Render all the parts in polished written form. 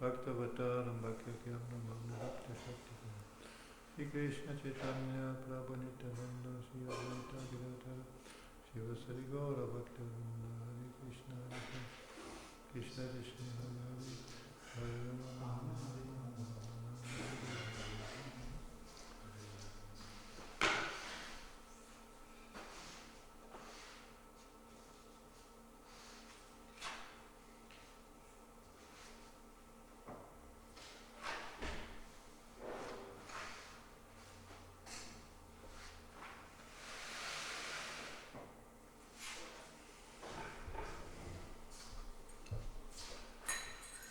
Bhaktavataram Bhakyakyam Namam Bhakta Shaktikam Shri Krishna Chaitanya Prabhu Nityananda Shri Advaita Gadadhara Shiva Sari Gaura Bhaktivinoda Hare Krishna Krishna Krishna Hare Hare Rama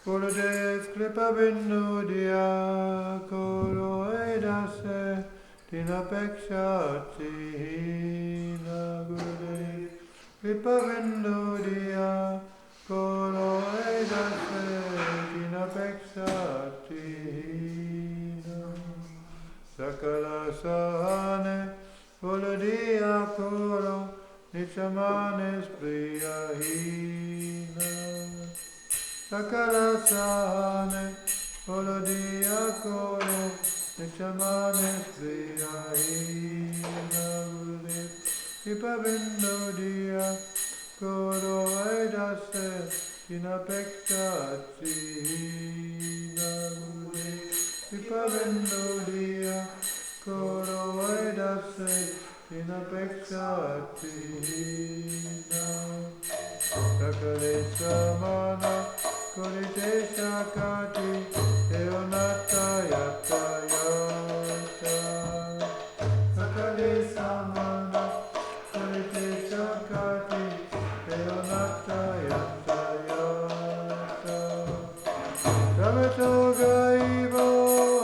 Gurudev Kripa Bindu Diya Koro Edase Dinapeksha Chihina Gurudev Kripa Bindu Diya Koro Edase Dinapeksha Chihina Sakala Sahane Guludiya Koro Nichamanes Priyahina Sakala Sahane Volodiya Koro Nichamane Priyahina Gurudev Kripa Bindu Diya Koro Edase Dinapeksha Chihina Gurudev Kripa Bindu Diya Koro Edase Dinapeksha Chihina Sakale Samana Kurite Sakati Eonata Yata Yata Sakale Samana Kurite Sakati Eonata Yata Yata Saveto Gaibo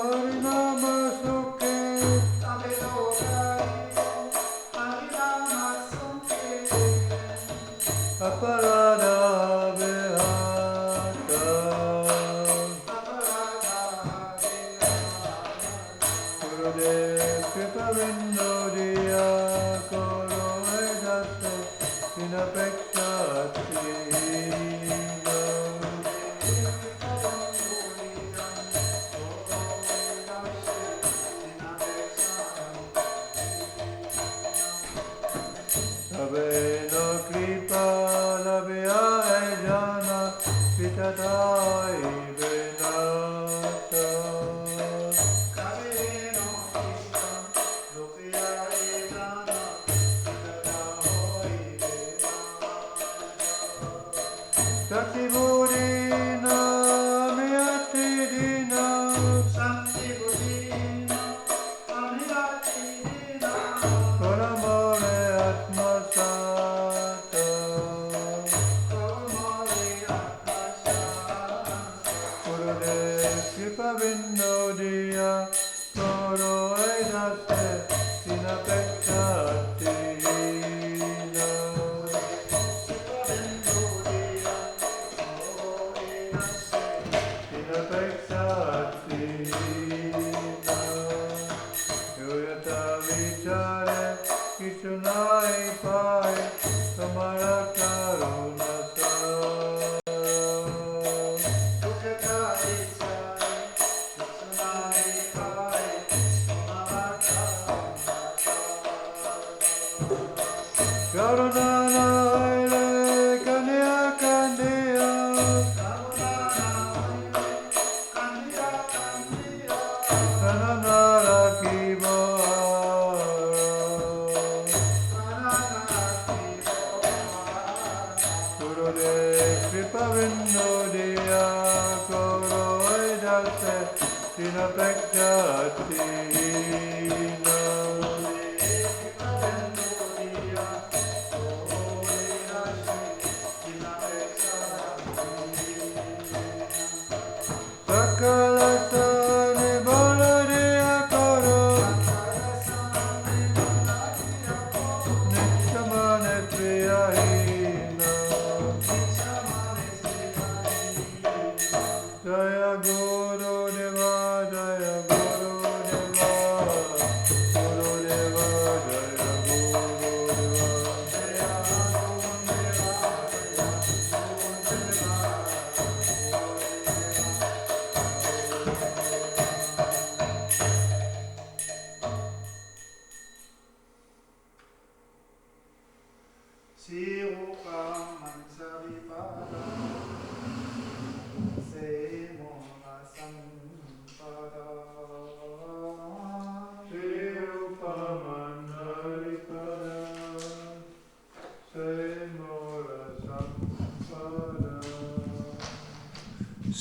Harinama Sukhe Saveto Gaibo Harinama Sukhe Aparada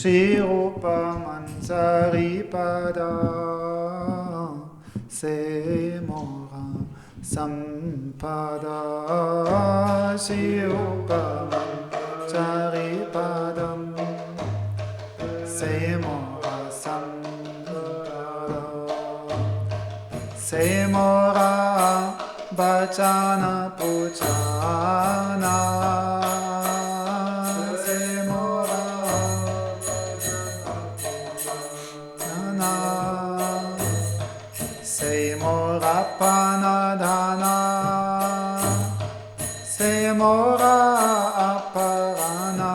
Shirupa Mansaripada Semora Sampada Shirupa Mansaripadam Semora Sampada Semora Brajanath Prabhu Panadhana Semora Aparana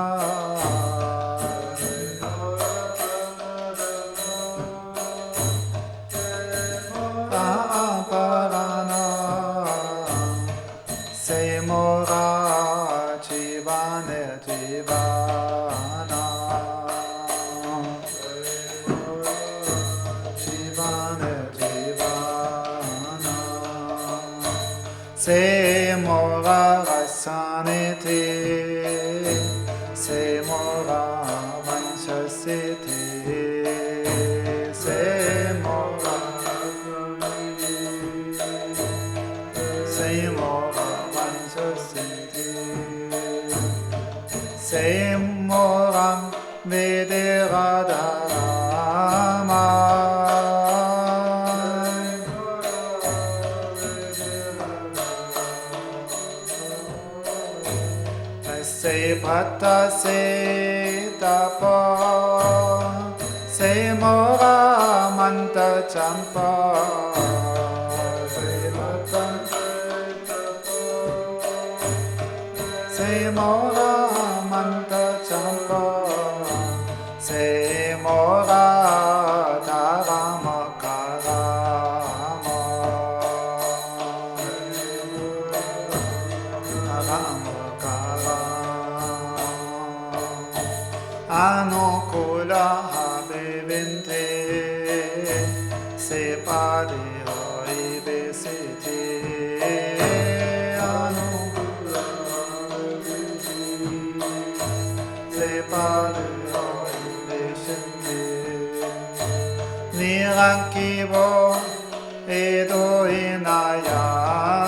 Aparana Semora Jivane Jivana Jivane Semora Rasaniti Semora Vanshasiti Semora Vanshasiti Semora Vediradharama Se Bhatta Se Tapa Se Mora Manta Champa Se Bhatta Se Mora Manta Champa Se Mora Dharma Karama Anukula Habivinte Sepade Hoi Besiti Anukula Habivinte Sepade Hoi Besiti Nirankibo Edo Inayane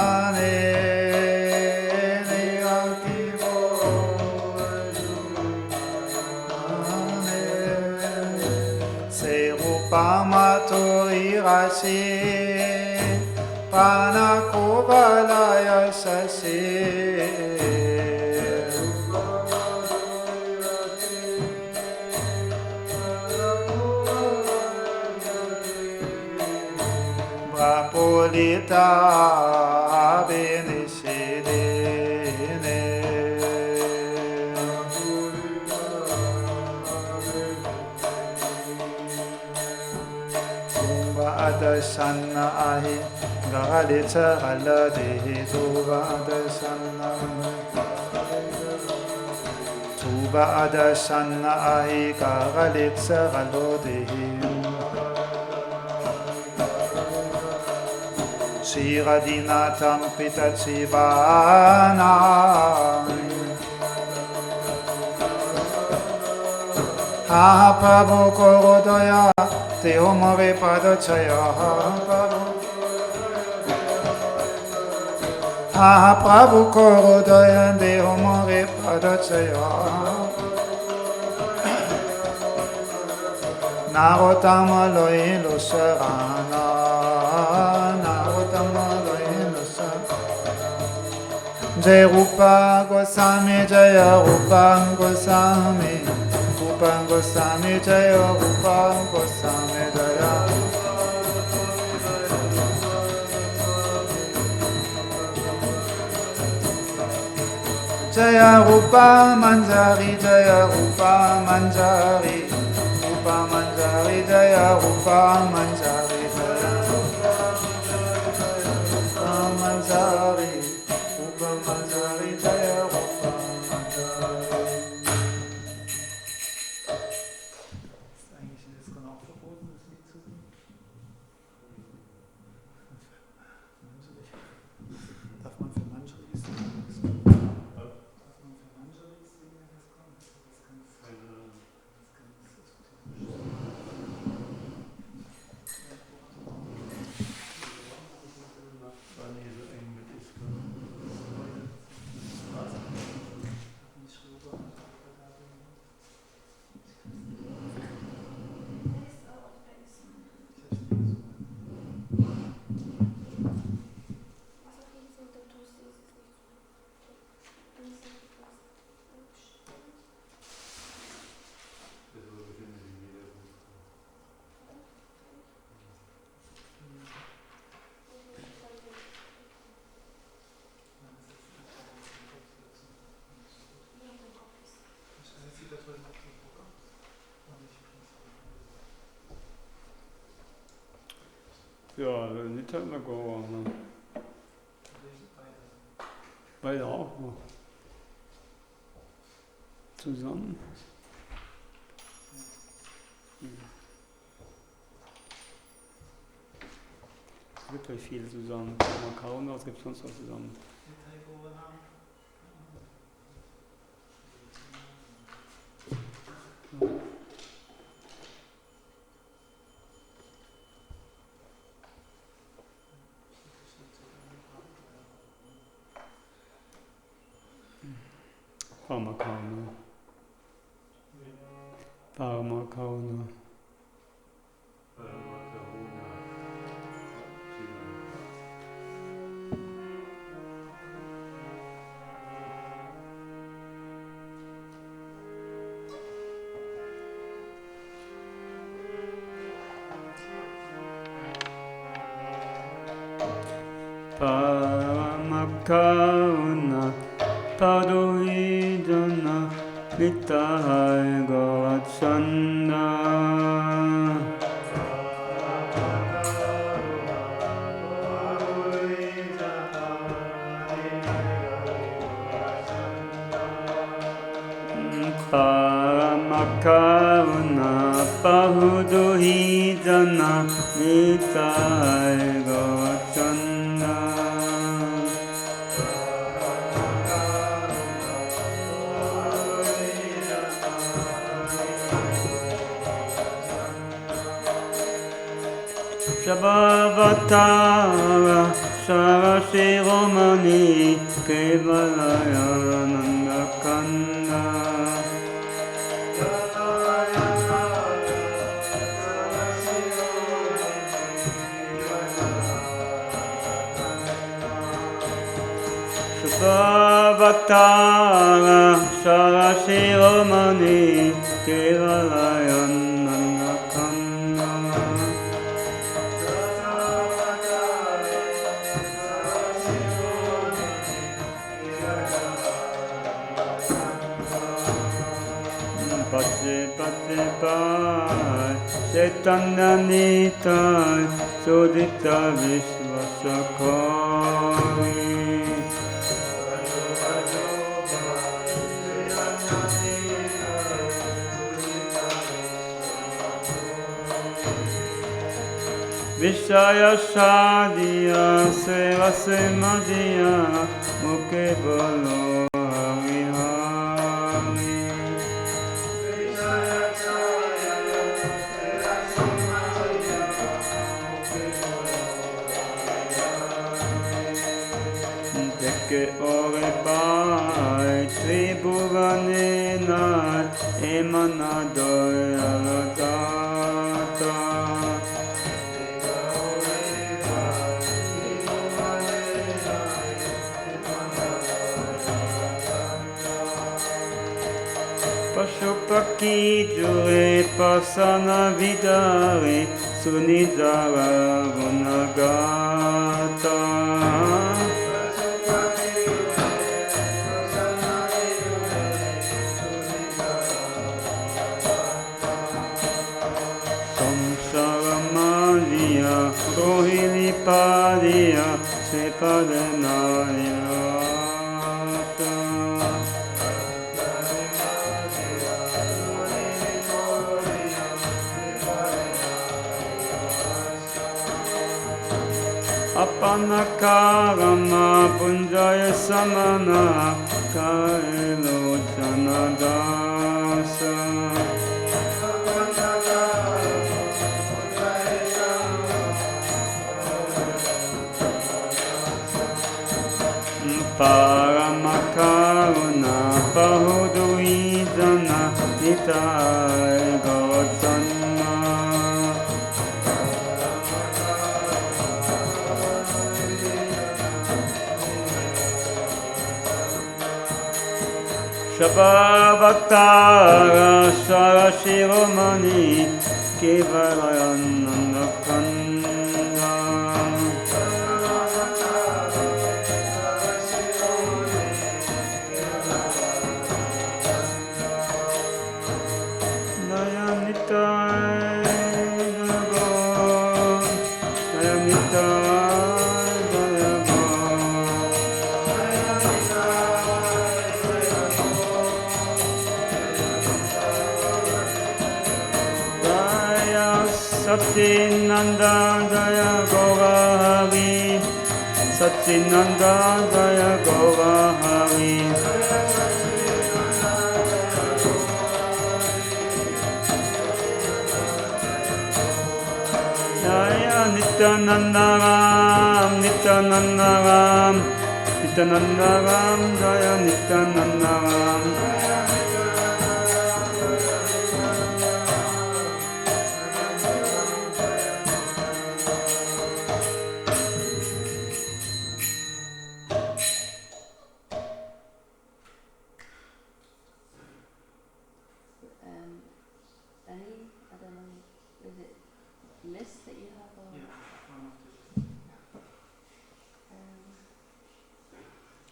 Pamatori Rashi Panakubalaya Shashi Brapulita Benishidine Adasana ahi Galitsa Aladehi Tuba Adasana Tuba Adasana ahi Galitsa Aladehi Shiradinatam Pitachivana Ha Prabhu Korodaya Deho More Padachaya Prabhu Prabhu Korodaya Deho More Padachaya Narotama Loilo Sarana Narotama Loilo Sarana Jai Rupa Goswami Jaya Rupa Goswami Rupa Goswami Jaya Rupa Goswami Jaya Jaya Rupa Manjari Jaya Rupa Manjari Rupa Manjari Jaya Rupa Manjari Jaya Rupa Manjari Rupa Manjari Jaya Rupa Manjari. Ist eigentlich in Iskon auch verboten, das Lied zu singen? Darf man für manche Lied singen? Darf man für manche Lied singen, wenn es kommt? War nie so eng mit Iskon. Nicht rüber. Ja, nicht halt mal gehen. Ne? Beide auch noch. Zusammen. Wirklich viel zusammen. Makaron, was gibt es sonst noch zusammen? Parmakauna. Parmakauna. Parmakauna. Padohidana Nitahai Gauchanda Paramakaruna Padohidana Nitahai Gauchanda Shabhavatara Sarashiromani Kevalaya Nandakanda Shabhavatara Sarashiromani Kevalaya Chaitanya Nitai Sudita Vishvasakari Vishaya Shadiya Seva Semadiya Mukhe Bolo Eke ore pai tribhuvanena emanadoya lagata. Pashupaki jure pasana vidare sunidara gunagata. Samsaramaniya rohini padiya sepadanaya. Apanakarama punjaya samana kaelo chanadasa. Paramakaruna bahuduidana nitai gautanna. Shabhavaktara Sarashiromani Kevalayanandakanda. Nayanitai Dago Nayanitai Dago Satchinanda Jaya Gaurahari Satchinanda Jaya Gaurahari Jaya Nityanandaram Nityanandaram Nityanandaram Jaya Nityanandaram. List that you have, or Yeah, one of the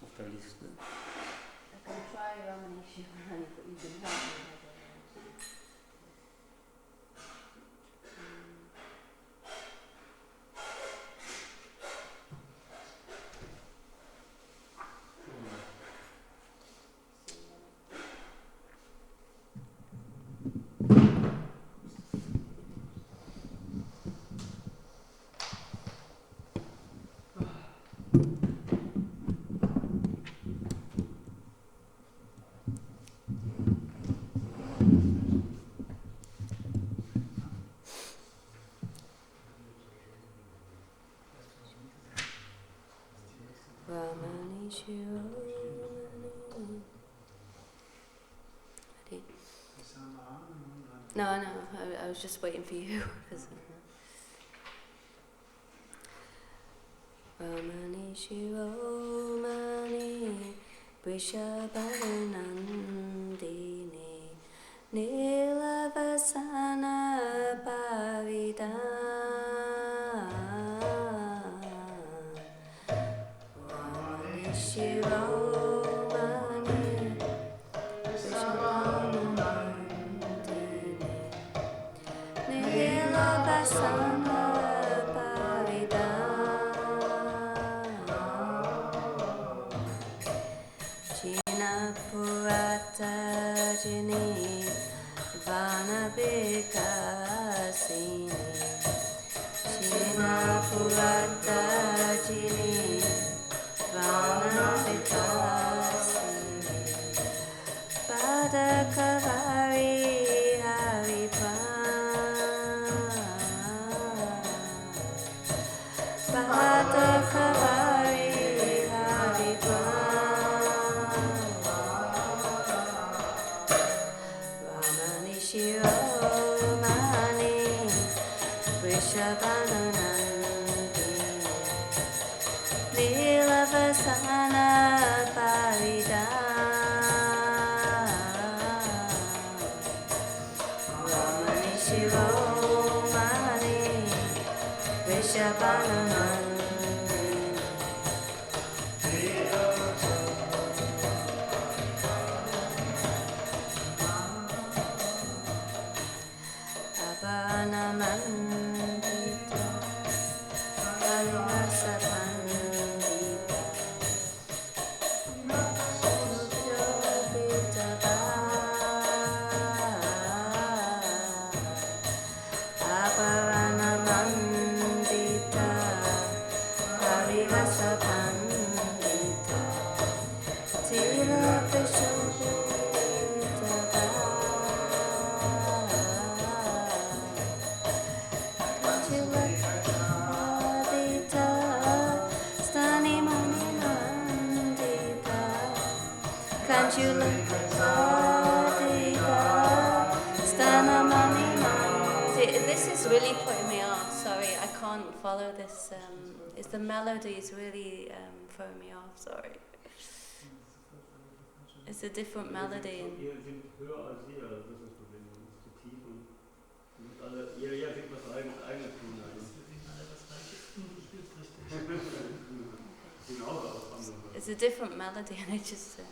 Of the list. I can try Ramani Shivani, but you can help me. Ramani Shivani. No, I was just waiting for you. Ramani Shivani Vrishabhavanandini Nilavasana Pavida Ramani Shivani Vrishabhavanandini Nilavasana Pavida Purattajini Vanabhikasini Shina Purattajini Vanabhikasini Padakavari Haripa Padakavari Haripa Nilavasana Parida Ramani Shiromani Vishabananandini Aparanamandita Parivasapandita Aparanamandita Parivasapandita Tilapishobita Kanchiladita Stanimani Mandita Kanchiladita Stanamani Mandita. This is really putting me off. Sorry, I can't follow this. Is the melody is really throwing me off. Sorry. It's a different melody. Ihr singt höher als wir, das ist das Problem. Das ist zu tief und jeder singt was eigenes tun. It's a different melody, and I just. Das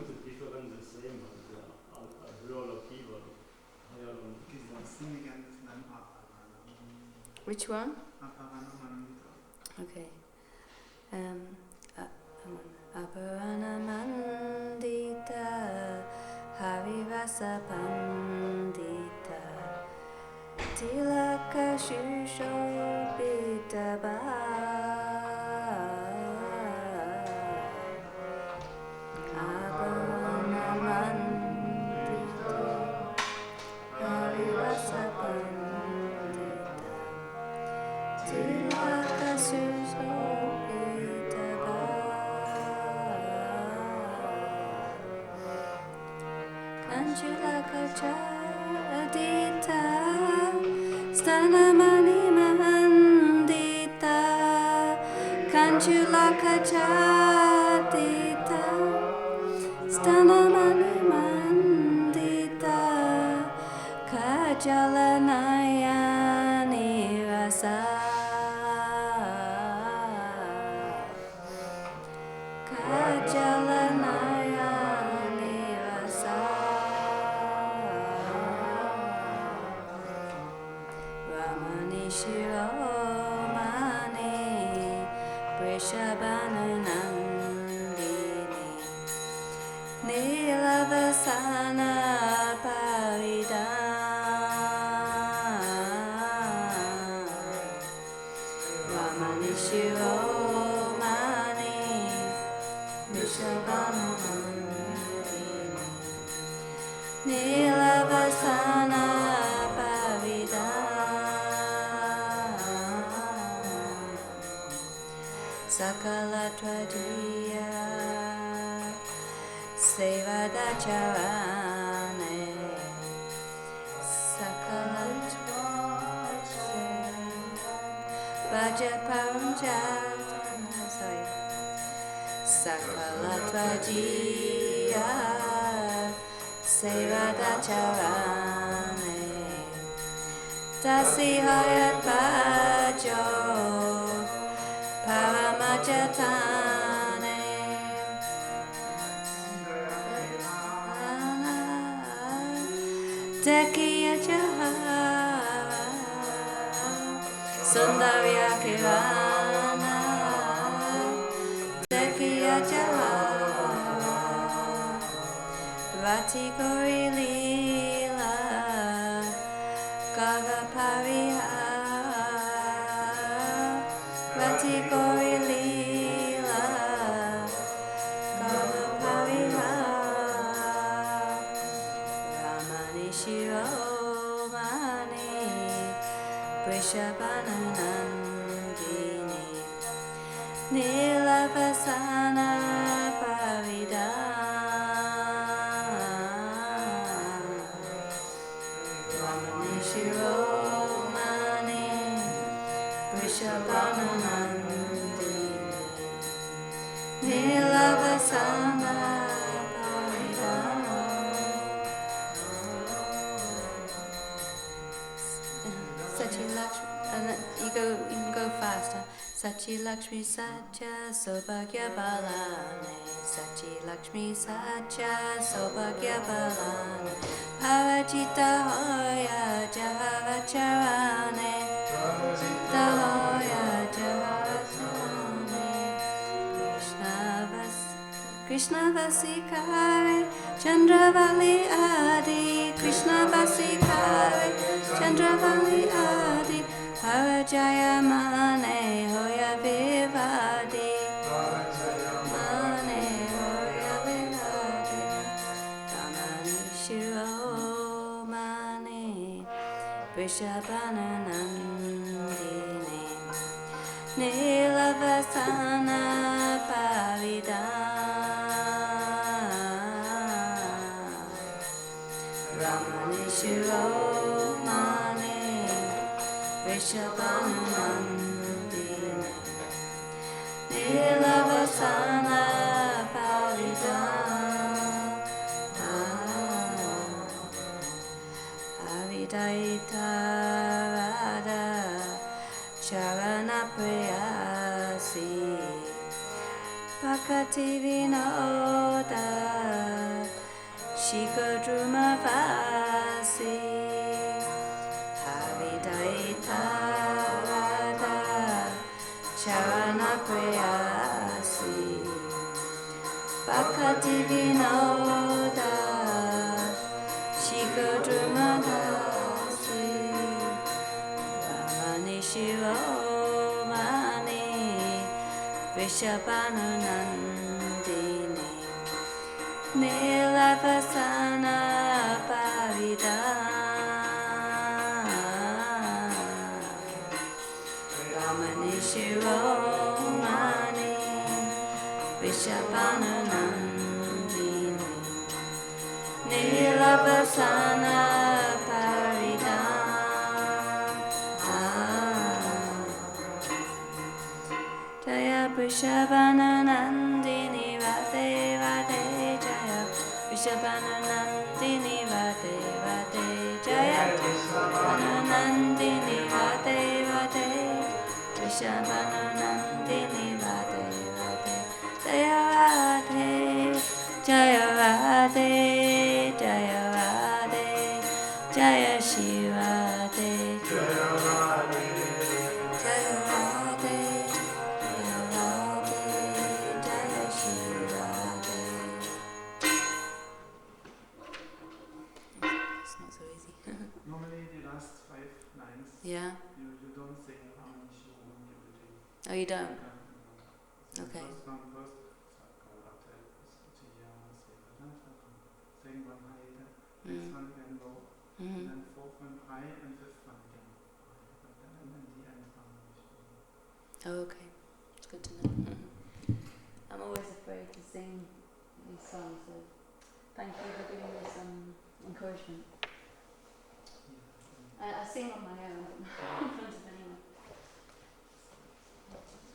ist different the same, höher oder tiefer. Which one? Aparanamandita. Okay. Aparanamandita Harivasa Pandita Tilaka Shushobita Ba Aparanamandita Harivasa Pandita Tilaka Shushobita Ba Kanchulaka Chadita Stanamani Mandita Kanchulaka Chadita Stanamani Mandita Kajalanayani Rasa Kajalanayani Rasa Ramani Shiromani Vrishabhananandini Nilavasana Parida Ramani Shiromani Vrishabhananandini Nilavasana Parida Sakala Tvadiya Seva-Dacharane Sakala Vajaparamjatana Sorry Sakala Tvadiya Seva-Dacharane Tasi Hayat Vajo Paramajatane Tekiya Jahara Sundarya Kirana Tekiya Jahara Rati Gori Lila Gaga Parihara Rati Gori Lila Gaga Parihara Ramani Shiromani Vrishabhananandini Nilavasana Parida Ramani Shiromani Vrishabhananandini Nilavasana Paridana. Sachi Lakshmi, and you can go faster. Sachi Lakshmi Satya Sobhagya Balane. Sachi Lakshmi Satya Sobhagya Balane. Parajita Hoya Jahavacharane. Hoya Jahavacharane. Krishna Vasikare Chandravali Adi. Krishna Vasikare Chandravali Adi. Parajaya Mane Hoya Vivadi. Mane Hoya Vivadi. Ramani Shiro Mane Vrishabhananandini Nilavasana Paridana. Ramani Shiro Mane Vrishabhananandini Nilavasana Paridana. Avidaita Radha Charana Prayasi Pakati Vinoda Shikadruma Vasi. Avidaita Radha Charana Prayasi Pakati Vinoda Shikadruma Vasi. Ramani Shiro Mani Vrishabhananandini Nilavasana Paridana. Ramani Shiro Mani Vrishabhananandini Nilavasana Paridana. Jaya Vrishabhananandini Vade Vade Jaya Vrishabhananandini Vade Vade Jaya Vrishabhananandini Vade Vade Vrishabhananandini Vade Vade Jaya Radhe Jaya Radhe Jaya Radhe Jaya Shiva De Jaya Radhe Jaya Radhe Jaya Radhe Jaya Shiva De. It's not so easy. Normally the last 5 lines, Yeah. you don't sing Ramani Shiro and everything. Oh, you don't? So Okay. First one first, sing one high, next one again low, and then fourth one high, and fifth one again high. And then the end Ramani Shiro. Oh, okay. It's good to know. I'm always afraid to sing these songs, so thank you for giving me some encouragement. I sing on my own, but not in front of anyone.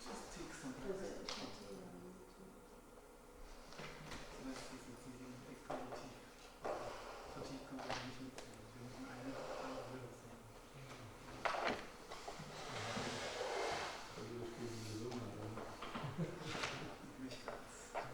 Just take some Was rest. it too long? Rest is the feeling of equality. Fatigue combination. Wir müssen eine Höhe singen. Nicht ganz. Fast.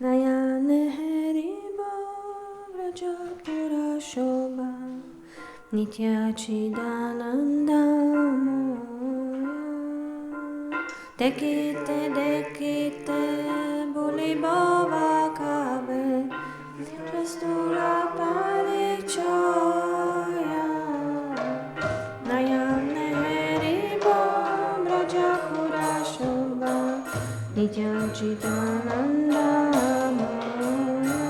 Nayane Haribo Vrajapura Shobha Nitya Chidananda Moya Dekite, dekite, buli bova kabe, Jastula parichaya, Nayam neheri bo, Brajapura shobha, Nitya chidananda maya,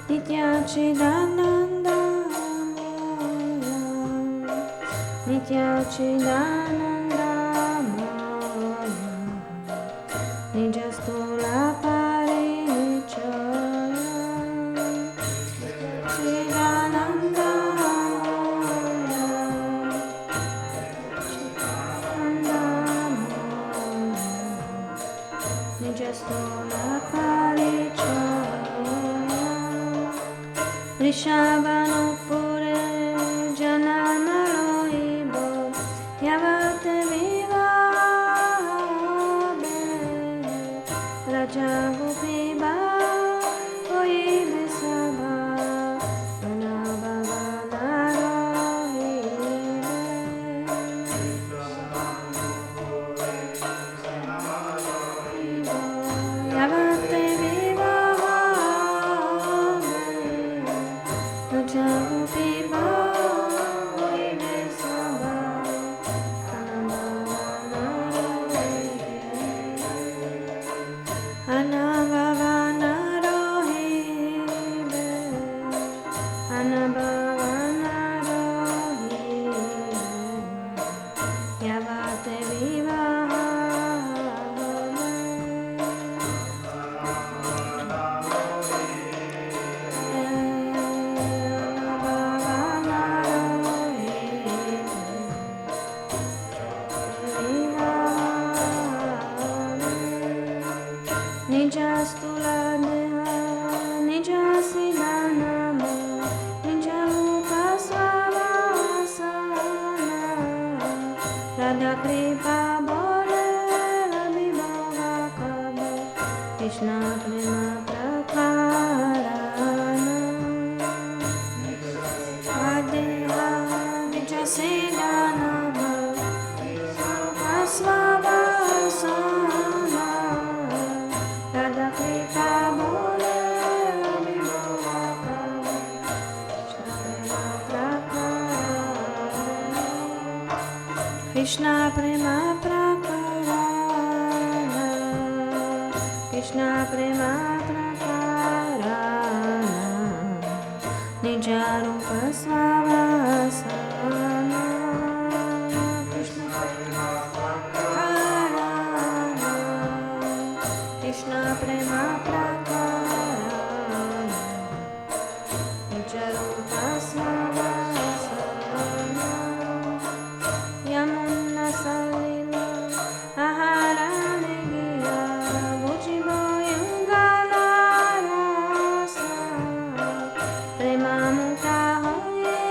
Nitya chidananda maya, Nitya chidananda Nijastula parichaya, Chidananda maya, Chidananda maya, Nijastula parichaya, Rishabhanupure janamaloibo, Yavate Rajagupiba, Oibe Sabha, Anabhavanarohibe, Yavate Vivahame, Rajagupiba, Oibe Sabha, Anabhavanarohibe, Anabhavanarohibe, Yavate vivahame, Nijastula deha, nijasidanama, nijarupa savasana, Radha kripa bole, Rabhibhava kaba, Krishna prema prakarana, Adeha, nijasidanama, nijarupa savasana, Radha Krita Bole Rabhibhava Kaba, Krishna Prema Prakarana, Krishna Prema Prakarana, Nijarupa Savasana, Krishna Prema Prakarana, Krishna Prema Prakarana, Nijarupa Savasana, Yamuna Salila, Aharane Giya, Vujibo Yungala Rasa, Prema Mukta Hoye,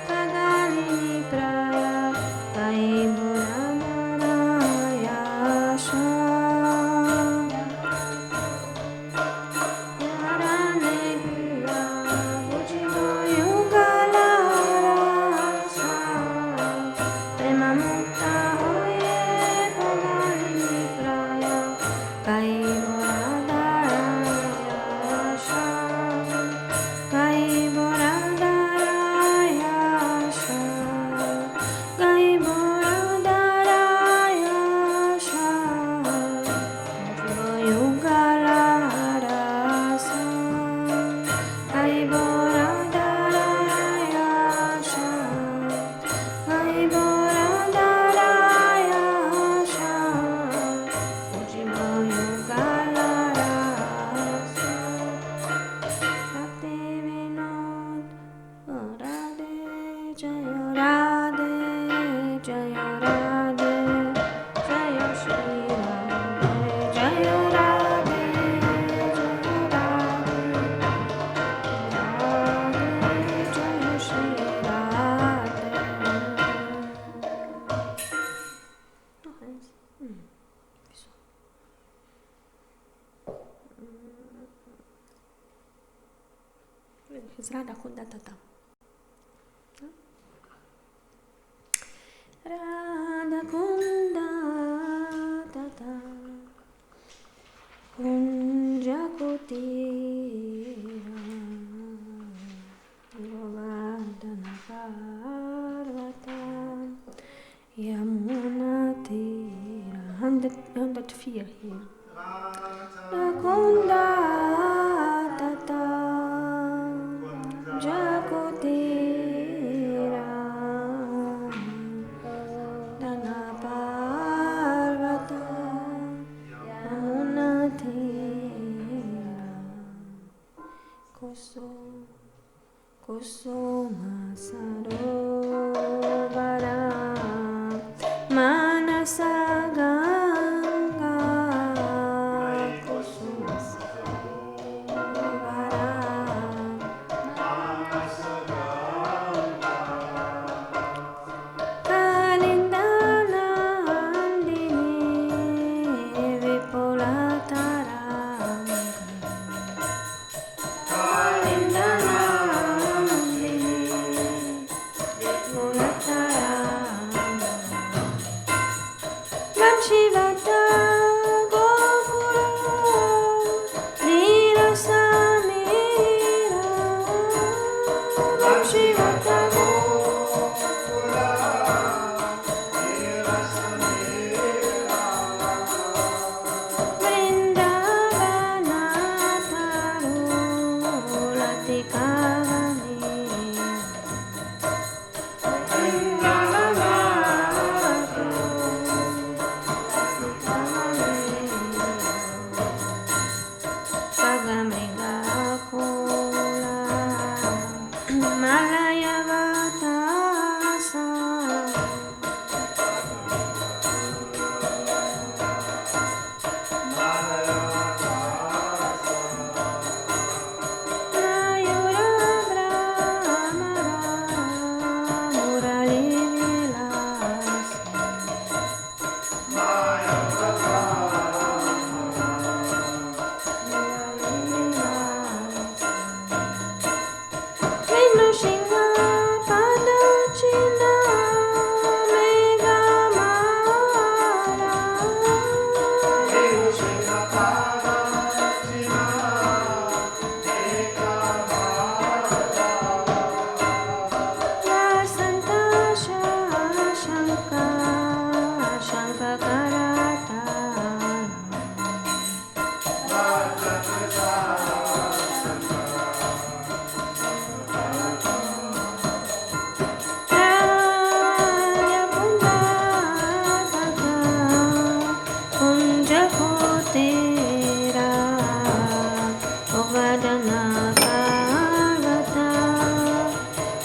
Pagalini Praya, Vaibhura Marayasha. Radha Kunda Tata. Radha Kunda 104 here. Rakunda tata Jakotira Dana Parvata Yamunatira Kusuma Sarovara Manasa Ganga Kusuma Sarovara Manasa Ganga Kalindana Andini Vipulatara Kalindana Shivata Gokura Nira Samira Shivata Gokura Nira Samira Vrindavana Taru Latikavani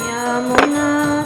Yamunatira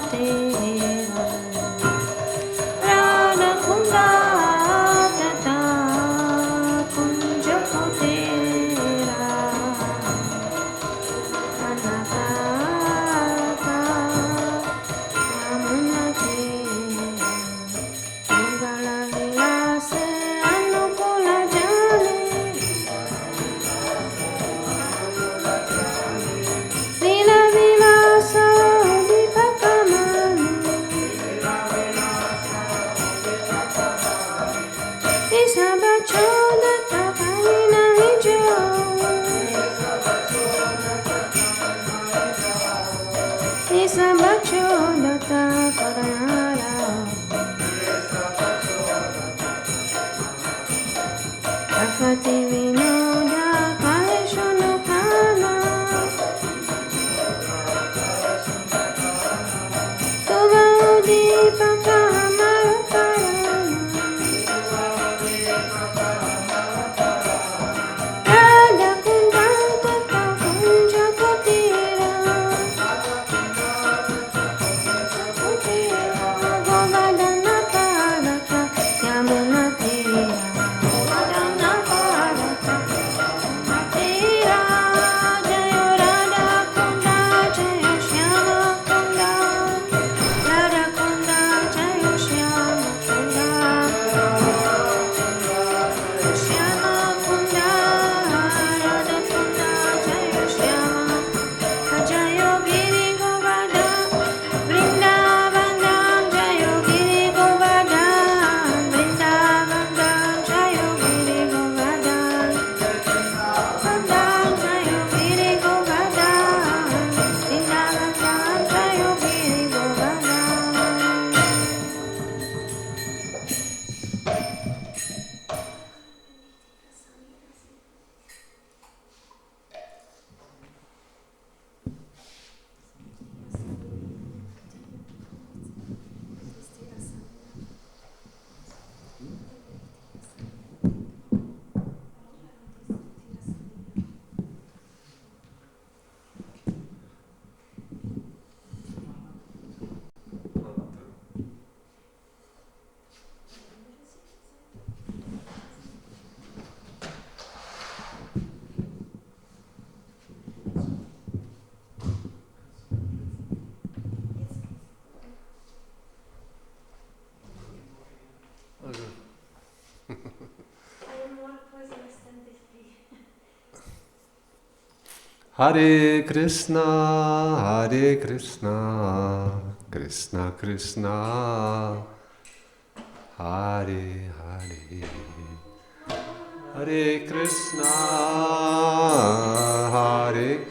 Hare Krishna, Krishna Krishna, Hare Hare, Hare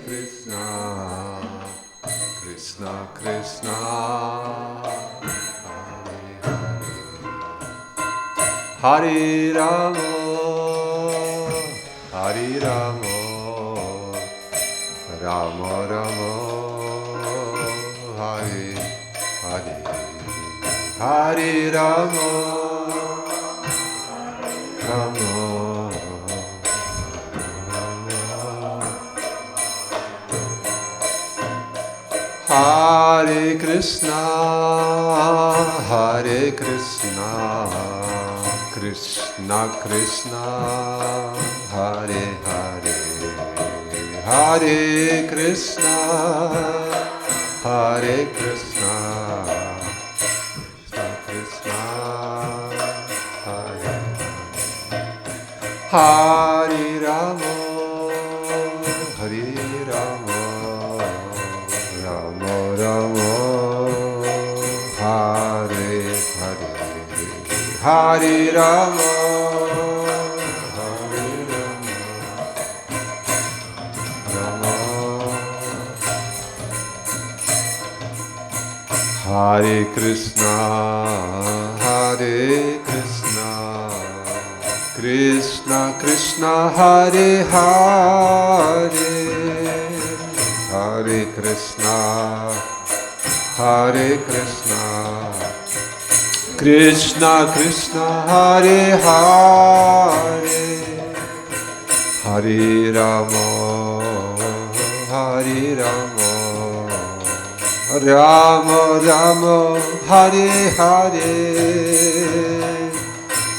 Krishna, Krishna Krishna, Hare Rama, Hare Rama, Rama Rama, Hare Hare, Hare Rama, Rama Hare Krishna, Krishna Krishna, Hare Hare, Hare Krishna, Krishna Krishna, Hare Hare, Hare Rama, Hare Rama, Rama Rama, Hare Hare, Hare Rama, Hare Rama, Rama. Hare Krishna, Krishna Krishna, Hare Hare, Hare Krishna, Krishna Krishna, Hare Hare, Hare Rama, Hare Rama, Rama Rama, Hare Hare,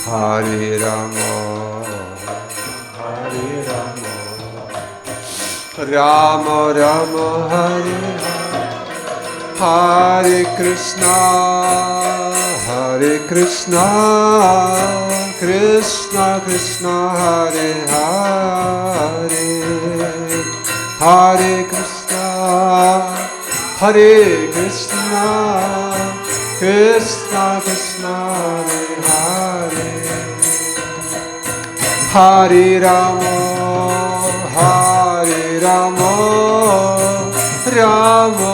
Hare Rama, Hare Rama, Rama Rama, Hare Hare, Hare Krishna, Krishna Krishna, Hare Hare, Hare Krishna, Krishna Krishna, Hare Hare, Hare Rama, Rama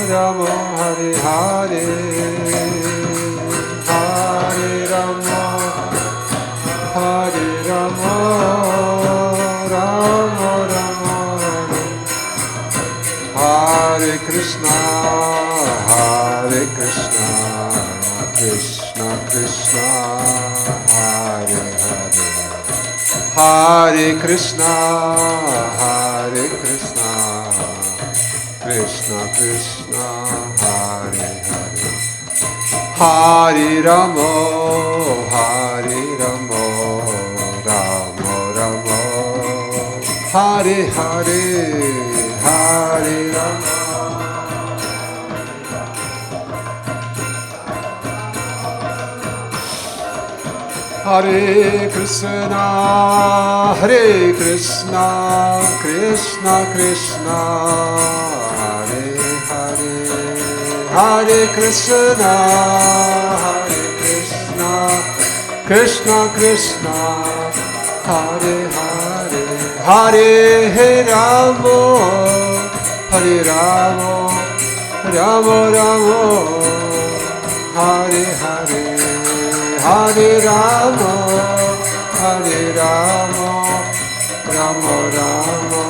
Rama, Hare Hare, Hare Rama, Rama Rama, Hare Krishna, Krishna Krishna, Hare Hare, Hare Krishna, Krishna Krishna, Hare Hare, Hare Rama, Rama Rama, Hare Hare, Hare Rama. Hare Krishna, Krishna Krishna, Hare Hare, Hare Krishna, Krishna Krishna, Hare Hare, Hare Rama, Rama Rama, Hare Hare, Hare Rama, Rama Rama.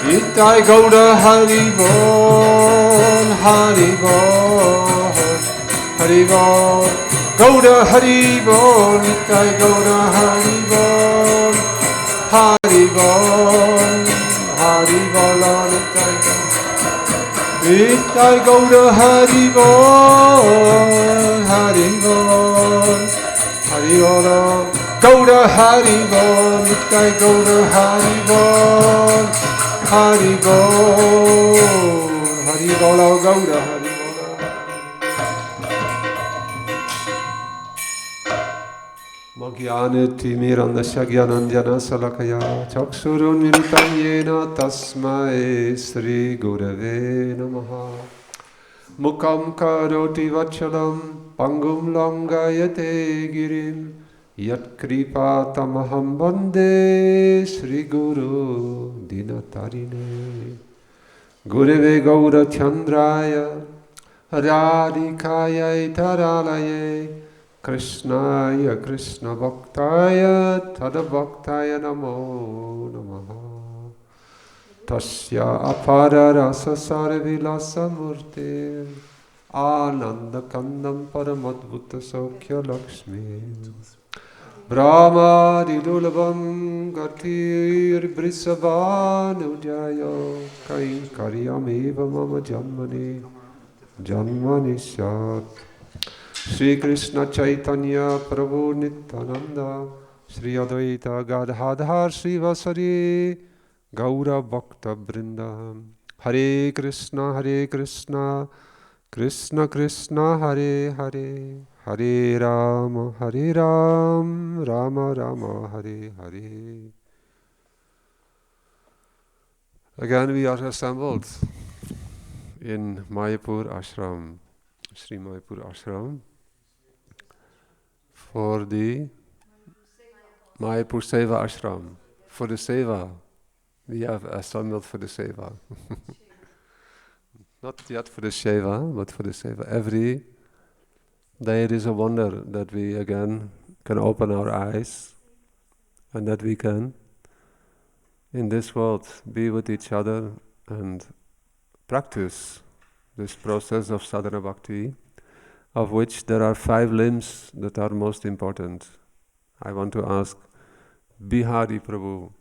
Nitai Gaura Hari Bol, Hari Bol, Hari Bol. Gaura Hari Bol, Nitai Gaura Hari Bol, Hari Bol, Hari Bol, Nitai Gaura. Nitai Gaura Hari Bol, Hari Bol, Hari Bol, Gaura Hari Bol, Nitai Gaura Hari Bol, Hari Bol, Hari Bol, Gaura Hari Bol. Magyaneti mirandasya gyananjana salakaya chaksurun militam yena tasmai Sri Gurave Namaha. Mukam karoti vachalam pangum langayate girim yat kripa tamaham bande Sri Guru dinatarine. Gurave gaura chandraya radhikaya taralaye Krishnaya Krishna Bhaktaya Tada Bhaktaya Namo Namaha. Tasya Apara Rasa Sarvilasa Murti Ananda Kandam Paramadbhuta Sokya Lakshmi Brahma Didulabam Gatir Brisabhanu Jayo Kain Karyameva Mama Janmani Janmani Sat Sri Krishna Chaitanya Prabhu Nityananda Sri Advaita Gadadhar Sri Vasari Gaura Bhakta Brinda Hare Krishna Krishna Krishna Hare Hare Hare Rama Rama Rama Hare Hare. Again we are assembled in Mayapur Ashram, Sri Mayapur Ashram, for the Mayapur Seva-Ashram, for the Seva. We have assembled for the Seva. Not yet for the Seva, but for the Seva. Every day it is a wonder that we again can open our eyes and that we can, in this world, be with each other and practice this process of sadhana bhakti, of which there are 5 limbs that are most important. I want to ask Bihari Prabhu,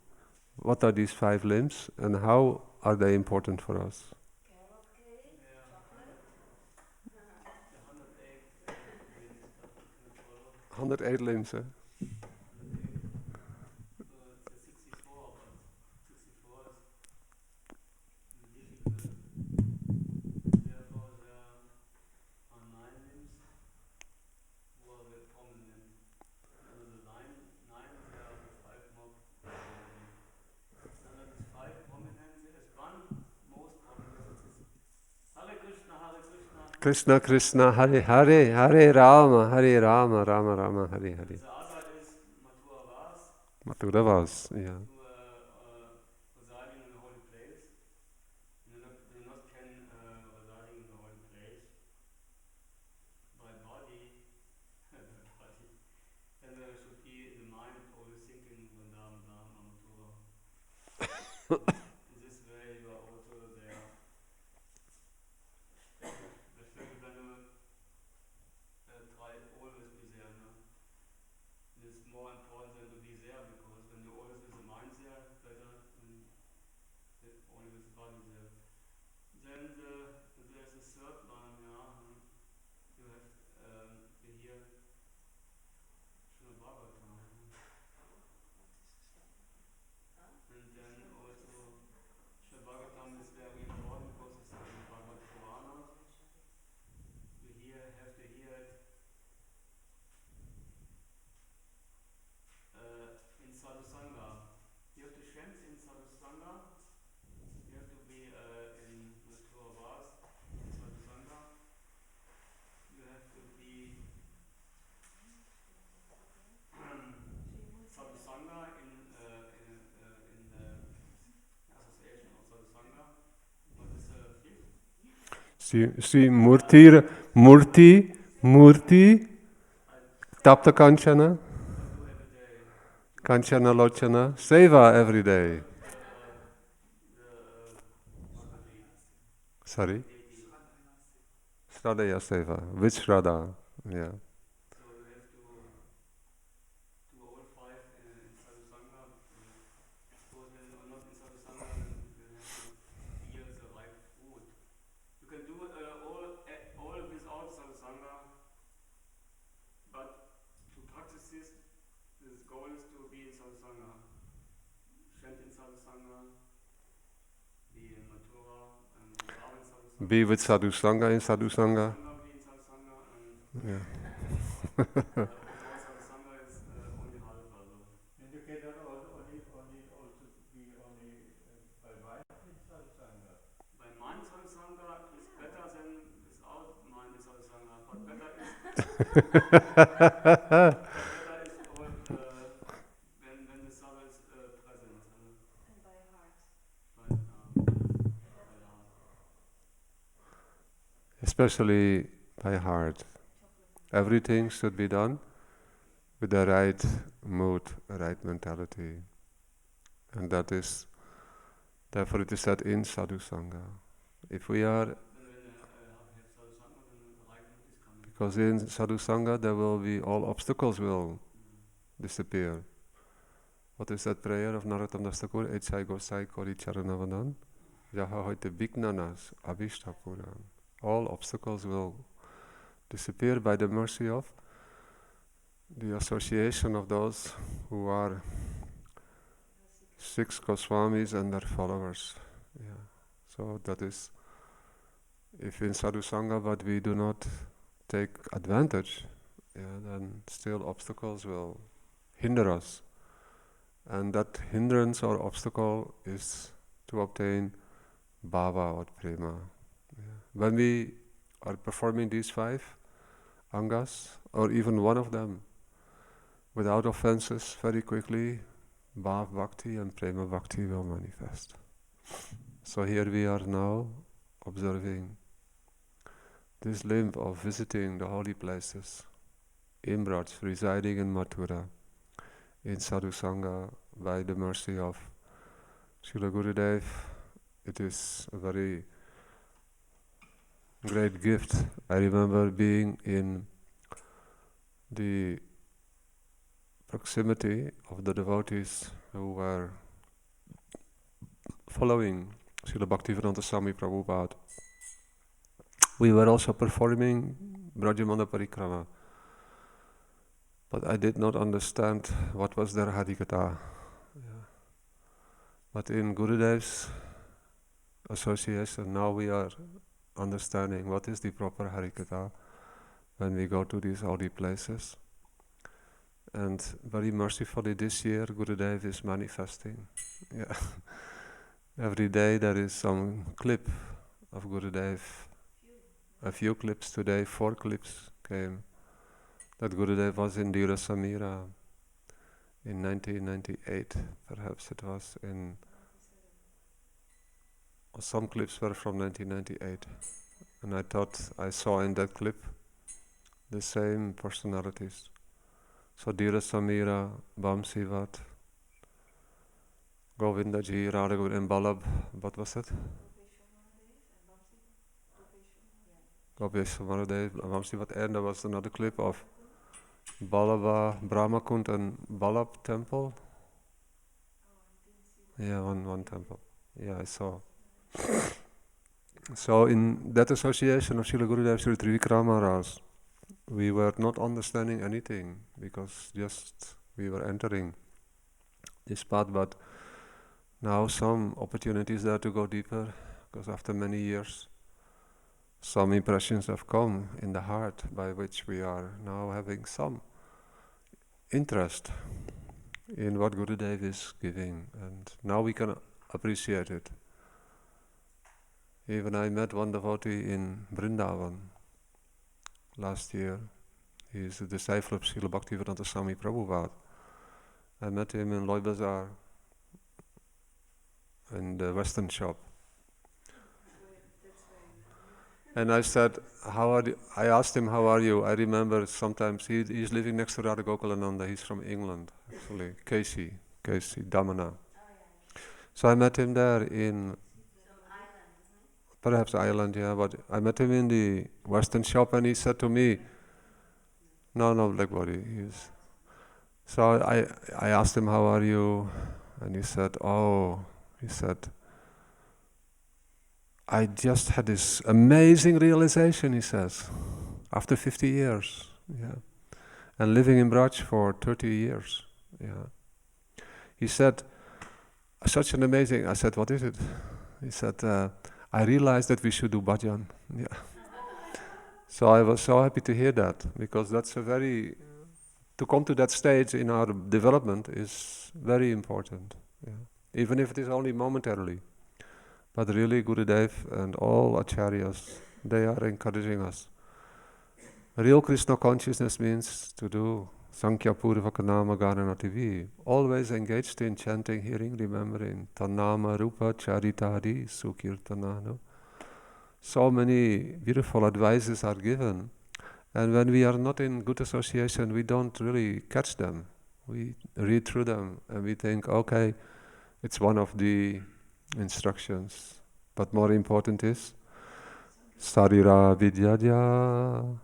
what are these 5 limbs and how are they important for us? 108 limbs, eh? Krishna Krishna Hare Hare Hare Rama Rama Rama Hare Hare. The other is Mathura Vas, yeah. Residing in a holy place. You not can residing in a holy place by body, then there should be the mind always thinking Vandam Mathura. In this way you are also there. Try always be there. No? It's more important than to be there because when you're always with the mind there, it's better than only with the body there. Then there's a third one, you have to hear Srimad Bhagavatam. And then also Srimad Bhagavatam is very important because it's in Bhagavad Purana. You have to hear it in sadhusanga. You have to chant in sadhusanga. You have to be in Mathura Vas, in sadhusanga. You have to be sadhusanga in the association of sadhusanga. What is the fifth? Sri Murti Tapta Kanchana Kanchana Lochana Seva every day. Sorry? Shradaya Seva. Which Shraddha? Yeah. So you have to do all 5 in sadhusanga. Because when you're not in sadhusanga, then you have to hear the right food. You can do all without sadhusanga, but to practice this goal is to be in sadhusanga. Chant in sadhusanga, be in Mathura, and Vrindavan in sadhusanga. Be with Sadhu Sangha in Sadhu Sangha. Be in sadhusanga, and Yeah. sadhusanga is when the soul is present. And by heart. Especially by heart. Everything should be done with the right mood, right mentality. And that is, therefore it is said in Sadhu Sangha. If we are, because in Sadhu Sangha there will be, all obstacles will disappear. What is that prayer of Narottam Das Thakur? Echai Gosai Kori Charanavadan Jaha Hoite Bignanas Abhishtapuran. All obstacles will disappear by the mercy of the association of those who are 6 Goswamis and their followers. Yeah. So that is, if in Sadhu Sangha but we do not take advantage, then still obstacles will hinder us. And that hindrance or obstacle is to obtain bhava or prema. Yeah. When we are performing these 5 angas, or even one of them, without offenses, very quickly, bhav bhakti and prema bhakti will manifest. So here we are now observing this limb of visiting the holy places in Braj, residing in Mathura, in Sadhu Sangha, by the mercy of Srila Gurudev. It is a very great gift. I remember being in the proximity of the devotees who were following Srila Bhaktivedanta Swami Prabhupada. We were also performing Brajamana Parikrama, but I did not understand what was their Harikatha. Yeah. But in Gurudev's association, now we are understanding what is the proper Harikatha when we go to these holy places. And very mercifully this year, Gurudev is manifesting. Yeah. Every day there is some clip of Gurudev. A few clips today, 4 clips came. That Gurudev was in Dira Samira in 1998, perhaps it was in... Some clips were from 1998. And I thought I saw in that clip the same personalities. So Dira Samira, Bamsivat, Govindaji, Radha and Balab, what was it? Gopeshwaradev, Bamsivat, and there was another clip of Balaba, Brahmakund and Balab temple. Yeah, one temple. Yeah, I saw. So in that association of Srila Gurudev, Srila Trivikram Maharaj, we were not understanding anything because just we were entering this path, but now some opportunities there to go deeper, because after many years some impressions have come in the heart by which we are now having some interest in what Gurudev is giving, and now we can appreciate it. Even I met one devotee in Vrindavan last year. He is a disciple of Srila Bhaktivedanta Swami Prabhupada. I met him in Loy Bazaar in the Western shop. And I said, "How are you?" I asked him, "How are you?" I remember sometimes he's living next to Radha Gokulananda. He's from England, actually, Casey, Damana. So I met him there in perhaps Ireland, yeah. But I met him in the Western shop, and he said to me, "No, Blackbody." So I asked him, "How are you?" And he said, "I just had this amazing realization," he says, after 50 years, yeah, and living in Braj for 30 years, yeah. He said, "Such an amazing," I said, "What is it?" He said, "I realized that we should do bhajan." Yeah. So I was so happy to hear that, because that's to come to that stage in our development is very important, yeah. Even if it is only momentarily. But really Gurudev and all acharyas, they are encouraging us Real Krishna consciousness means to do Sankhya Purvaka Nama Garana TV. Always engaged in chanting, hearing, remembering. Tanama Rupa Charitadi Sukirtana. No? So many beautiful advices are given. And when we are not in good association, we don't really catch them. We read through them and we think, okay, it's one of the instructions. But more important is Sarira Vidyadya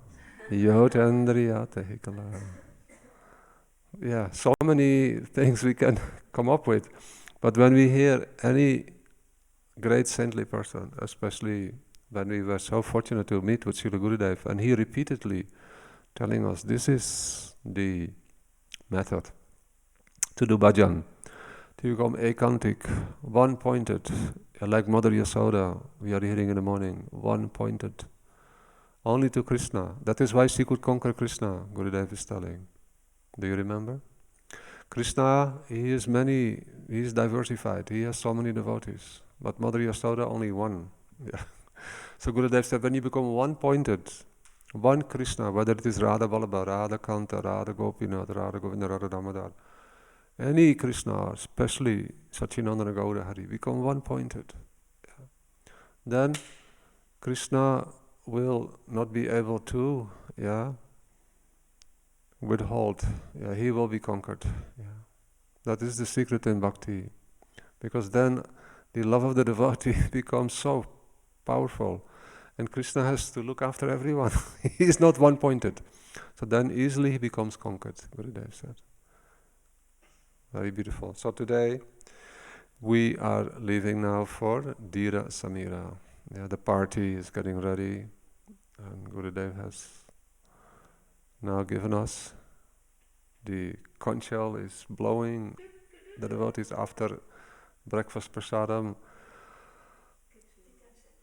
Yotendriya Tehikala. Yeah, so many things we can come up with. But when we hear any great saintly person, especially when we were so fortunate to meet with Srila Gurudev, and he repeatedly telling us this is the method to do bhajan, to become ekantik, one-pointed, like Mother Yasoda, we are hearing in the morning, one-pointed, only to Krishna. That is why she could conquer Krishna, Gurudev is telling. Do you remember? Krishna, he is diversified, he has so many devotees, but Mother Yasoda only one. Yeah. So Gurudev said, when you become one-pointed, one Krishna, whether it is Radha Vallabha, Radha Kanta, Radha Gopinath, Radha Govinda, Radha Damodar, any Krishna, especially Sachinandana Gaura Hari, become one-pointed. Yeah. Then Krishna will not be able to withhold. Yeah, he will be conquered. Yeah. That is the secret in bhakti. Because then the love of the devotee becomes so powerful. And Krishna has to look after everyone. He is not one-pointed. So then easily he becomes conquered, Gurudev said. Very beautiful. So today we are leaving now for Dira Samira. Yeah, the party is getting ready. And Gurudev has now given us the conch shell is blowing. The devotees after breakfast prasadam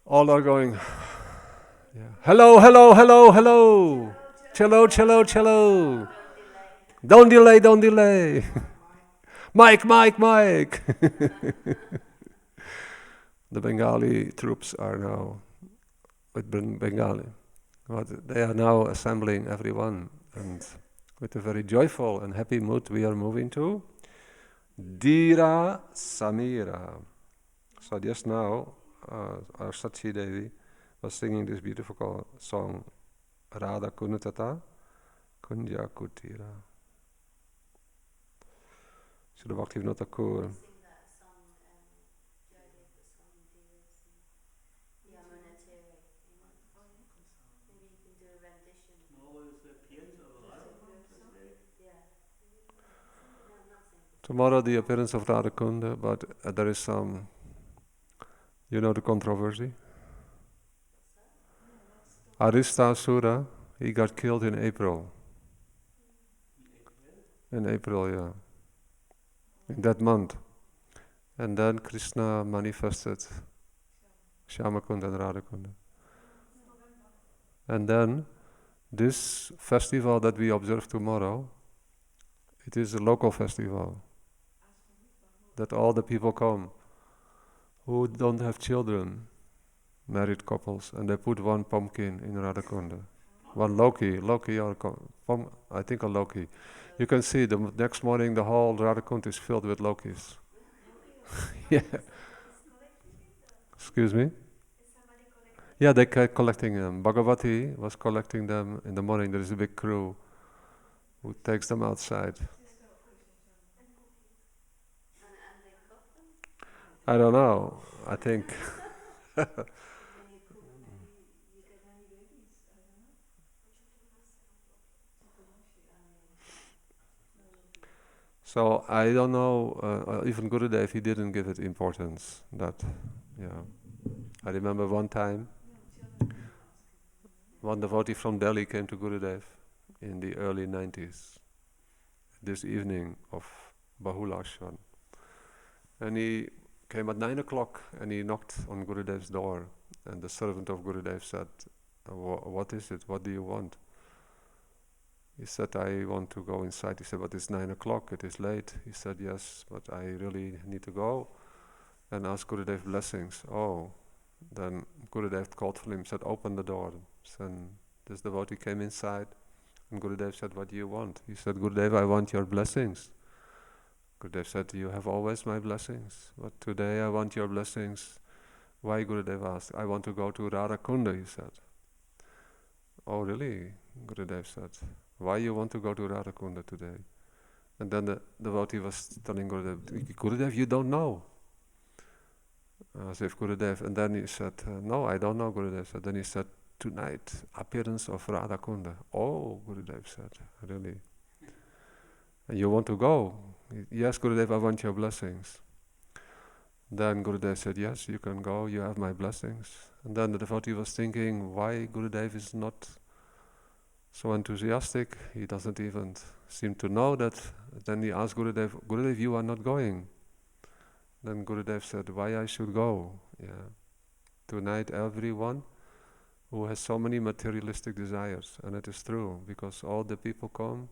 all are going, yeah. Hello, hello, hello, hello. Cello, cello, cello. Don't delay, don't delay. Mike, Mike, Mike. The Bengali troops are now with Bengali. But they are now assembling everyone, and with a very joyful and happy mood we are moving to Dira Samira. So just now our Sachi Devi was singing this beautiful song, Radha Kunutata Kunja Kutira. Srila Bhaktivinoda Thakur. Tomorrow the appearance of Radha Kunda, but there is some, you know the controversy? Aristasura, he got killed in April. In April, yeah. In that month. And then Krishna manifested Shyamakunda and Radhakunda. And then this festival that we observe tomorrow, it is a local festival. That all the people come who don't have children, married couples, and they put one pumpkin in Radhakunda. One Loki or I think a Loki. You can see the next morning the whole Radhakund is filled with Lokis. Yeah. Excuse me? Yeah, they're collecting them. Bhagavati was collecting them in the morning. There is a big crew who takes them outside. I don't know. I think. So I don't know. Even Gurudev, he didn't give it importance. That, yeah. I remember one time, one devotee from Delhi came to Gurudev in the early 90s. This evening of Bahulashwan, and he came at 9 o'clock and he knocked on Gurudev's door, and the servant of Gurudev said, what is it? What do you want? He said, I want to go inside. He said, but it's 9 o'clock, it is late. He said, yes, but I really need to go and ask Gurudev blessings. Oh, then Gurudev called for him, said, open the door. And This devotee came inside and Gurudev said, what do you want? He said, Gurudev, I want your blessings. Gurudev said, you have always my blessings, but today I want your blessings. Why? Gurudev asked. I want to go to Radhakunda, he said. Oh really? Gurudev said. Why you want to go to Radhakunda today? And then the devotee was telling Gurudev, Gurudev, you don't know. As if Gurudev, and then he said, no, I don't know, Gurudev said. Then he said, tonight, appearance of Radhakunda. Oh, Gurudev said, really? And you want to go? Yes, Gurudev, I want your blessings. Then Gurudev said, yes, you can go, you have my blessings. And then the devotee was thinking, why Gurudev is not so enthusiastic? He doesn't even seem to know that. Then he asked Gurudev, Gurudev, you are not going. Then Gurudev said, why I should go? Yeah. Tonight everyone who has so many materialistic desires, and it is true, because all the people come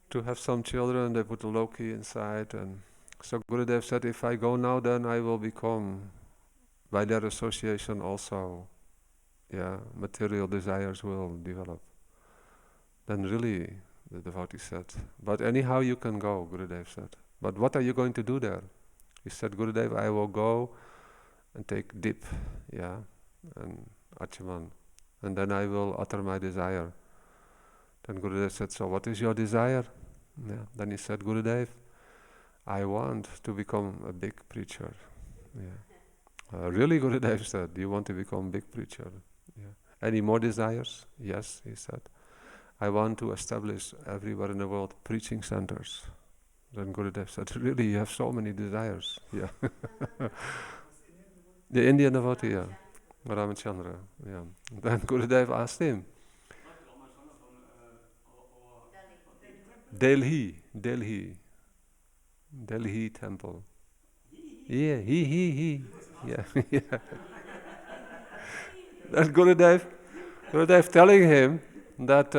to have some children, they put a low-key inside, and so Gurudev said, if I go now, then I will become, by their association also, material desires will develop. Then really, the devotee said, but anyhow you can go, Gurudev said. But what are you going to do there? He said, Gurudev, I will go and take dip, and achaman, and then I will utter my desire. Then Gurudev said, so what is your desire? Then he said, Gurudev, I want to become a big preacher. Really, Gurudev said, you want to become a big preacher? Any more desires? Yes, he said. I want to establish everywhere in the world preaching centers. Then Gurudev said, really, you have so many desires. The Indian devotee, Ramachandra. Then Gurudev asked him, Delhi temple. He. Then Gurudev telling him that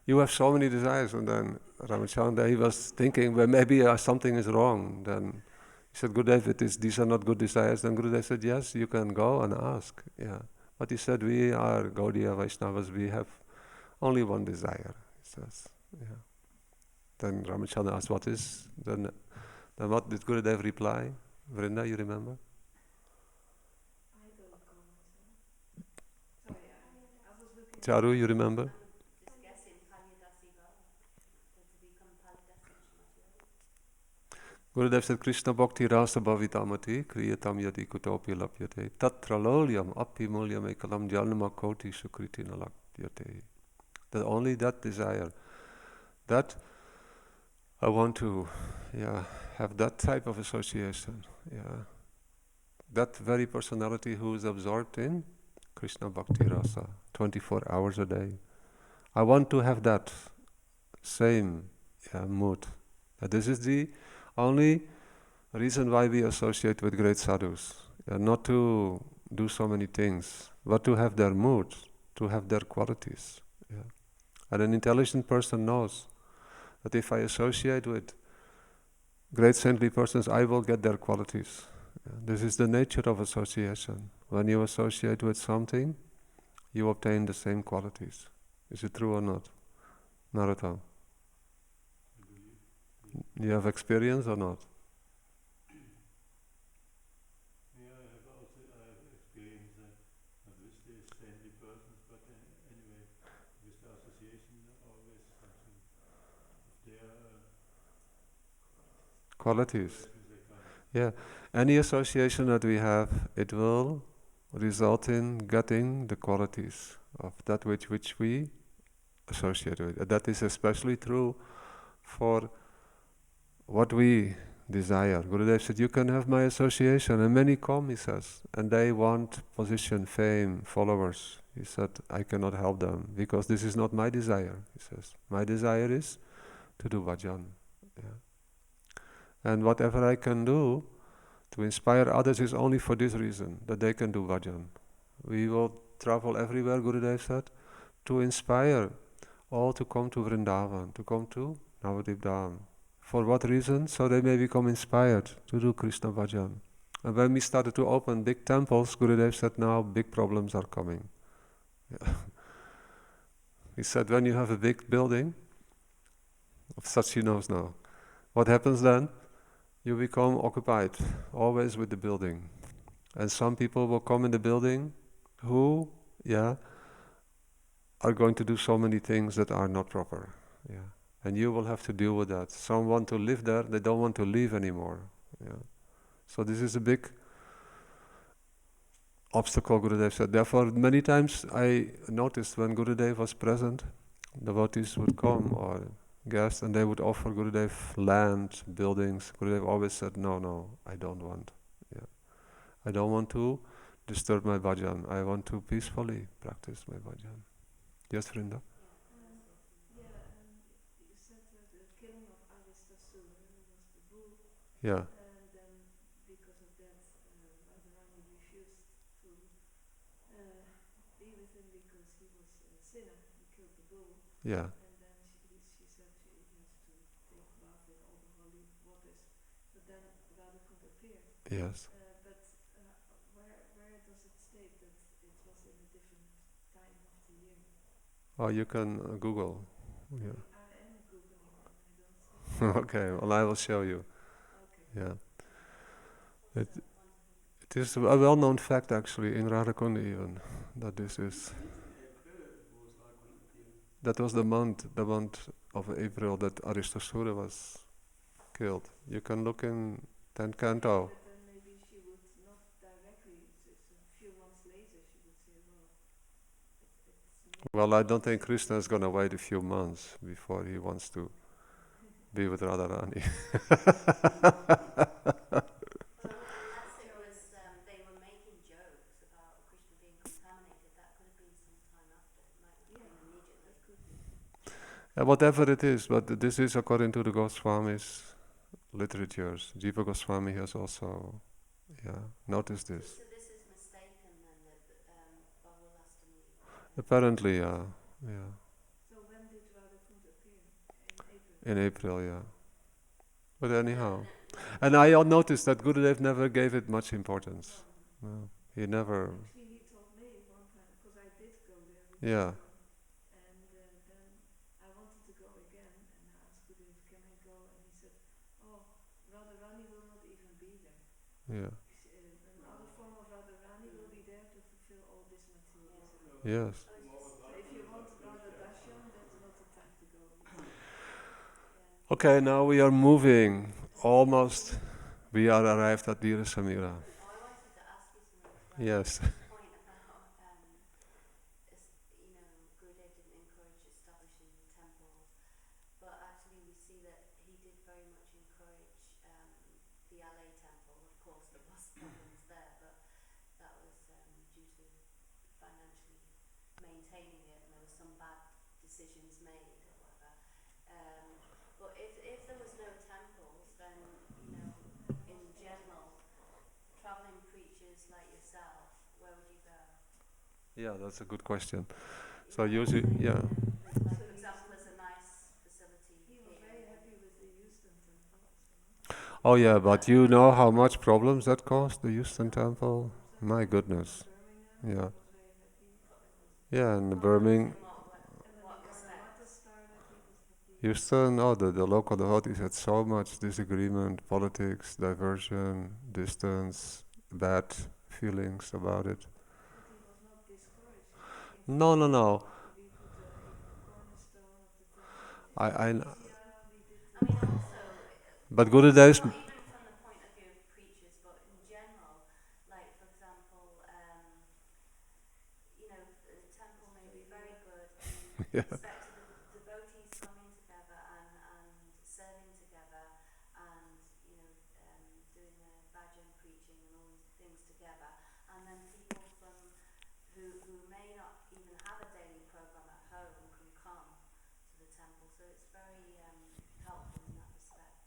you have so many desires, and then Ramachandra, he was thinking, well, maybe something is wrong. Then he said, Gurudev, these are not good desires. Then Gurudev said, yes, you can go and ask. But he said, we are Gaudiya Vaishnavas, we have only one desire, he says. Then Ramachandra asked, what is? Then what did Gurudev reply? Vrinda, you remember? Charu, you remember? Gurudev said, Krishna Bhakti Rasa Bhavitamati Kriyatam Yadi Kutopi Lapyate Tatra Lolyam Api Mulyam Ekalam Janma Koti Sukritina Lapyate. That only that desire, that I want to have that type of association. That very personality who is absorbed in Krishna Bhakti Rasa 24 hours a day. I want to have that same mood. This is the only reason why we associate with great sadhus. Not to do so many things, but to have their mood, to have their qualities. And an intelligent person knows that if I associate with great saintly persons, I will get their qualities. This is the nature of association. When you associate with something, you obtain the same qualities. Is it true or not? Narottam? You have experience or not? I have experience with these saintly persons, but anyway, with the association, always something of their Qualities. Any association that we have, it will result in getting the qualities of that which we associate with. That is especially true for what we desire. Gurudev said, you can have my association, and many come, he says, and they want position, fame, followers. He said, I cannot help them, because this is not my desire, he says. My desire is to do bhajan. And whatever I can do to inspire others is only for this reason, that they can do bhajan. We will travel everywhere, Gurudev said, to inspire all to come to Vrindavan, to come to Navadip Dham. For what reason? So they may become inspired to do Krishna bhajan. And when we started to open big temples, Gurudev said, now big problems are coming. Yeah. He said, when you have a big building, of such he knows now, what happens then? You become occupied, always with the building. And some people will come in the building who, are going to do so many things that are not proper. Yeah. And you will have to deal with that. Some want to live there, they don't want to leave anymore. Yeah. So this is a big obstacle, Gurudev said. Therefore, many times I noticed when Gurudev was present, devotees would come or guests and they would offer Gurudev land, buildings. Gurudev always said, no, I don't want. Yeah. I don't want to disturb my bhajan. I want to peacefully practice my bhajan. Yes, Vrinda? You said that the killing of Aristasura was the bull, Yeah. and then because of that, Radharani refused to be with him because he was a sinner. He killed the bull, Yeah. and then she said he has to take a bath in all the holy waters. But then Radha could appear. Yes. But where does it state that it was in a different time of the year? Oh, you can Google. Yeah. I am Googling and I don't see. Okay, well I will show you. Okay. Yeah. It is a well-known fact actually in Radhakunda even, that this is... That was the month of April that Aristasura was killed. You can look in 10th canto. But then maybe she would not directly, it's a few months later, she would say, well, it's Well, I don't think Krishna is going to wait a few months before he wants to be with Radharani. Unless it was they were making jokes about Krishna being contaminated, that could have been some time after. It might not have been immediately. Whatever it is, but this is according to the Goswamis' literatures. Jiva Goswami has also noticed this. So this is mistaken then, that Bahulastami... Apparently, yeah. So when did Radhakund appear? In In April? April, yeah. But anyhow. And I noticed that Gurudev never gave it much importance. No, he never... Actually, he told me one time, because I did go there with Yeah. him, and then I wanted to go again, and I asked Gurudev, can I go? And he said, oh, Radharani will not even be there. Yeah. Another form of Radharani will be there to fulfill all this materialism. Yes. So if you want Radha Darshan, that's not the time to go. Okay, now we are moving. Almost. We are arrived at Dira Samira. Oh, I wanted to ask you something as well. Yes. Point about, Gurudev didn't encourage establishing temples, but actually we see that he did very much encourage the LA temple. Of course, there was problems there, but that was due to financially maintaining it, and there were some bad decisions made or whatever. But if there was no temples, then in general, traveling preachers like yourself, where would you go? Yeah, that's a good question. So usually, yeah. Like, for example, there's a nice facility He was here. very happy with the Houston temple also. Oh yeah, but you know how much problems that caused, the Houston temple? My goodness. Birmingham Yeah. was very happy. Yeah, and the Birmingham, And then the Karamata star that he was happy. Houston, the local devotees had so much disagreement, politics, diversion, distance, bad feelings about it. But he was not discouraged. No. We put a cornerstone of the temple. I We did I mean, also, but Gurudev's, not even from the point of view of preachers, but in general, like, for example, the temple may be very good in yeah, respect to the devotees coming together and serving together and, doing the bhajan preaching and all these things together, and then people from who may not even have a daily program at home can come to the temple, so it's very helpful in that respect.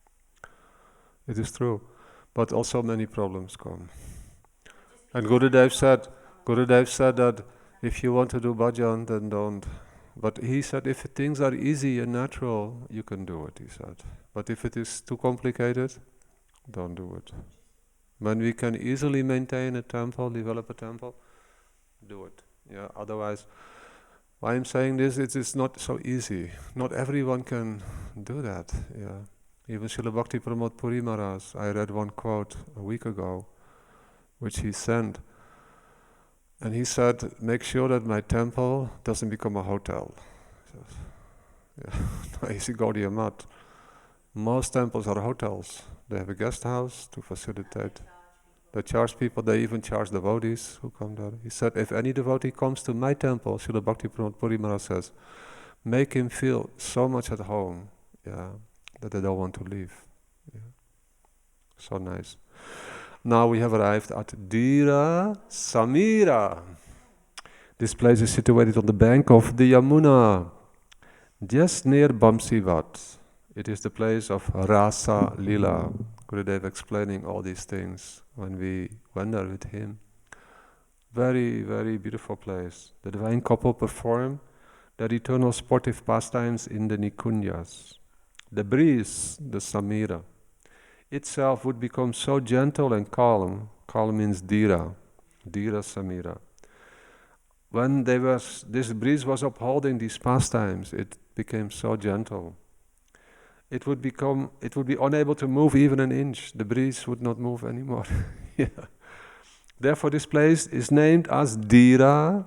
it is true. But also many problems come. Just And because Gurudev said that if you want to do bhajan, then don't. But he said if things are easy and natural, you can do it, he said. But if it is too complicated, don't do it. When we can easily maintain a temple, develop a temple, do it. Yeah. Otherwise, why I'm saying this, it is not so easy. Not everyone can do that. Yeah. Even Srila Bhakti Pramod Puri Maharaj, I read one quote a week ago, which he sent. And he said, make sure that my temple doesn't become a hotel. Yeah. Easy Gaudiya Mat. Most temples are hotels. They have a guest house to facilitate. They charge people, they even charge devotees who come there. He said, if any devotee comes to my temple, Srila Bhakti Pramod Puri Maharaj says, make him feel so much at home, yeah, that they don't want to leave. Yeah. So nice. Now we have arrived at Dira Samira. This place is situated on the bank of the Yamuna, just near Bamsivat. It is the place of Rasa Lila. Gurudev explaining all these things when we went there with him. Very, very beautiful place. The divine couple perform their eternal sportive pastimes in the Nikunjas. The breeze, the Samira, itself would become so gentle and calm. Calm means Dira, Dira Samira. When this breeze was upholding these pastimes, it became so gentle. It would be unable to move even an inch. The breeze would not move anymore. Yeah. Therefore, this place is named as Dira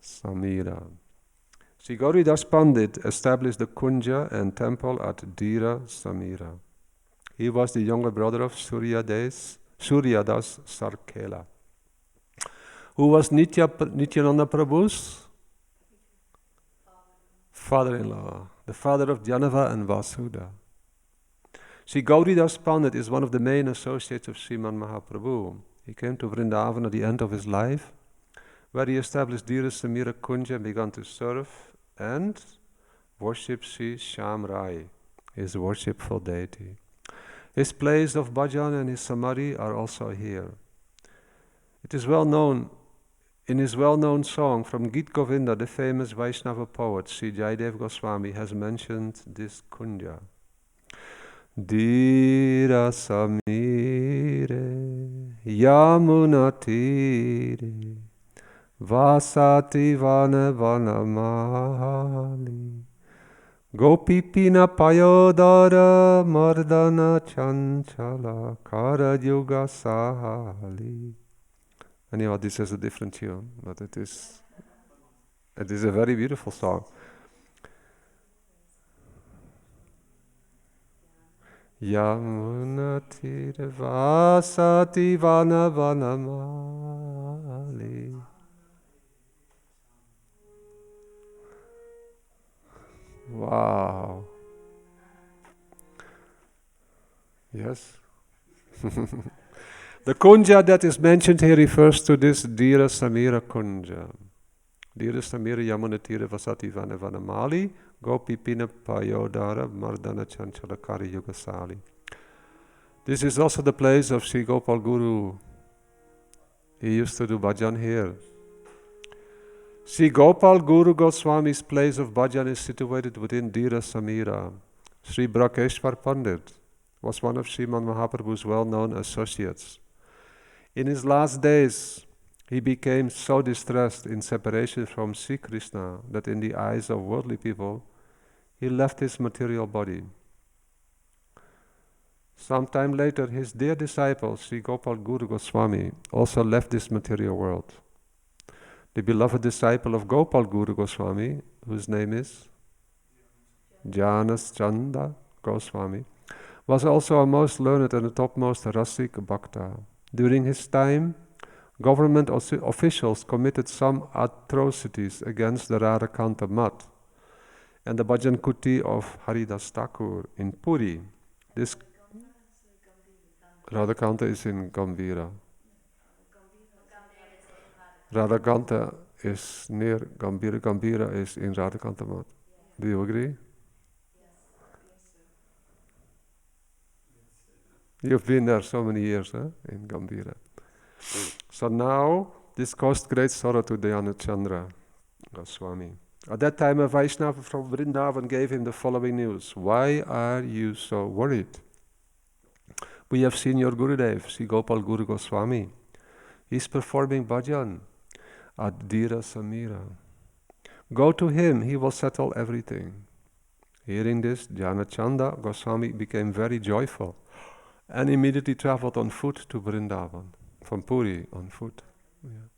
Samira. Sri Gauridas Pandit established the kunja and temple at Dira Samira. He was the younger brother of Suryadas Sarkela, who was Nityananda Prabhu's father-in-law, the father of Janava and Vasudha. Sri Gauridas Pandit is one of the main associates of Sriman Mahaprabhu. He came to Vrindavan at the end of his life, where he established Dira Samira Kunja and began to serve and worship Sri Shyam Rai, his worshipful deity. His place of bhajan and his samadhi are also here. It is well known, in his well-known song from Gita Govinda, the famous Vaishnava poet Sri Jayadev Goswami has mentioned this kunja. Dira Samire Yamuna Tire Vasati Vana Vanamali Gopipina Payodara Mardana Chanchala Kara Yuga Sahali. Anyhow, this is a different tune, but it is a very beautiful song. Yamuna Tira Vasati Vana Vanamali. Wow. Yes. The kunja that is mentioned here refers to this Dira Samira kunja. Dira Samira Yamuna Tira Vasati Vana Vanamali Gopi Pina Payodara Mardana Chanchalakari Yugasali. This is also the place of Sri Gopal Guru. He used to do bhajan here. Sri Gopal Guru Goswami's place of bhajan is situated within Dira Samira. Sri Brakeshwar Pandit was one of Sriman Mahaprabhu's well-known associates. In his last days, he became so distressed in separation from Sri Krishna that in the eyes of worldly people, he left his material body. Sometime later, his dear disciple, Sri Gopal Guru Goswami, also left this material world. The beloved disciple of Gopal Guru Goswami, whose name is Janas Chanda Goswami, was also a most learned and a topmost Rasik Bhakta. During his time, government officials committed some atrocities against the Radhakanta Math and the Bhajan Kuti of Haridas Thakur in Puri. This Radhakanta is in Gambhira. Radhakanta is near Gambhira. Gambhira is in Radhakanta Math. Do you agree? You've been there so many years, in Gambhira. So now, this caused great sorrow to Dayanand Chandra Goswami. At that time, a Vaishnava from Vrindavan gave him the following news. Why are you so worried? We have seen your Gurudev, Sri Gopal Guru Goswami. He's performing bhajan at Dira Samira. Go to him, he will settle everything. Hearing this, Janachanda Goswami became very joyful and immediately traveled on foot to Vrindavan, from Puri on foot. Yeah.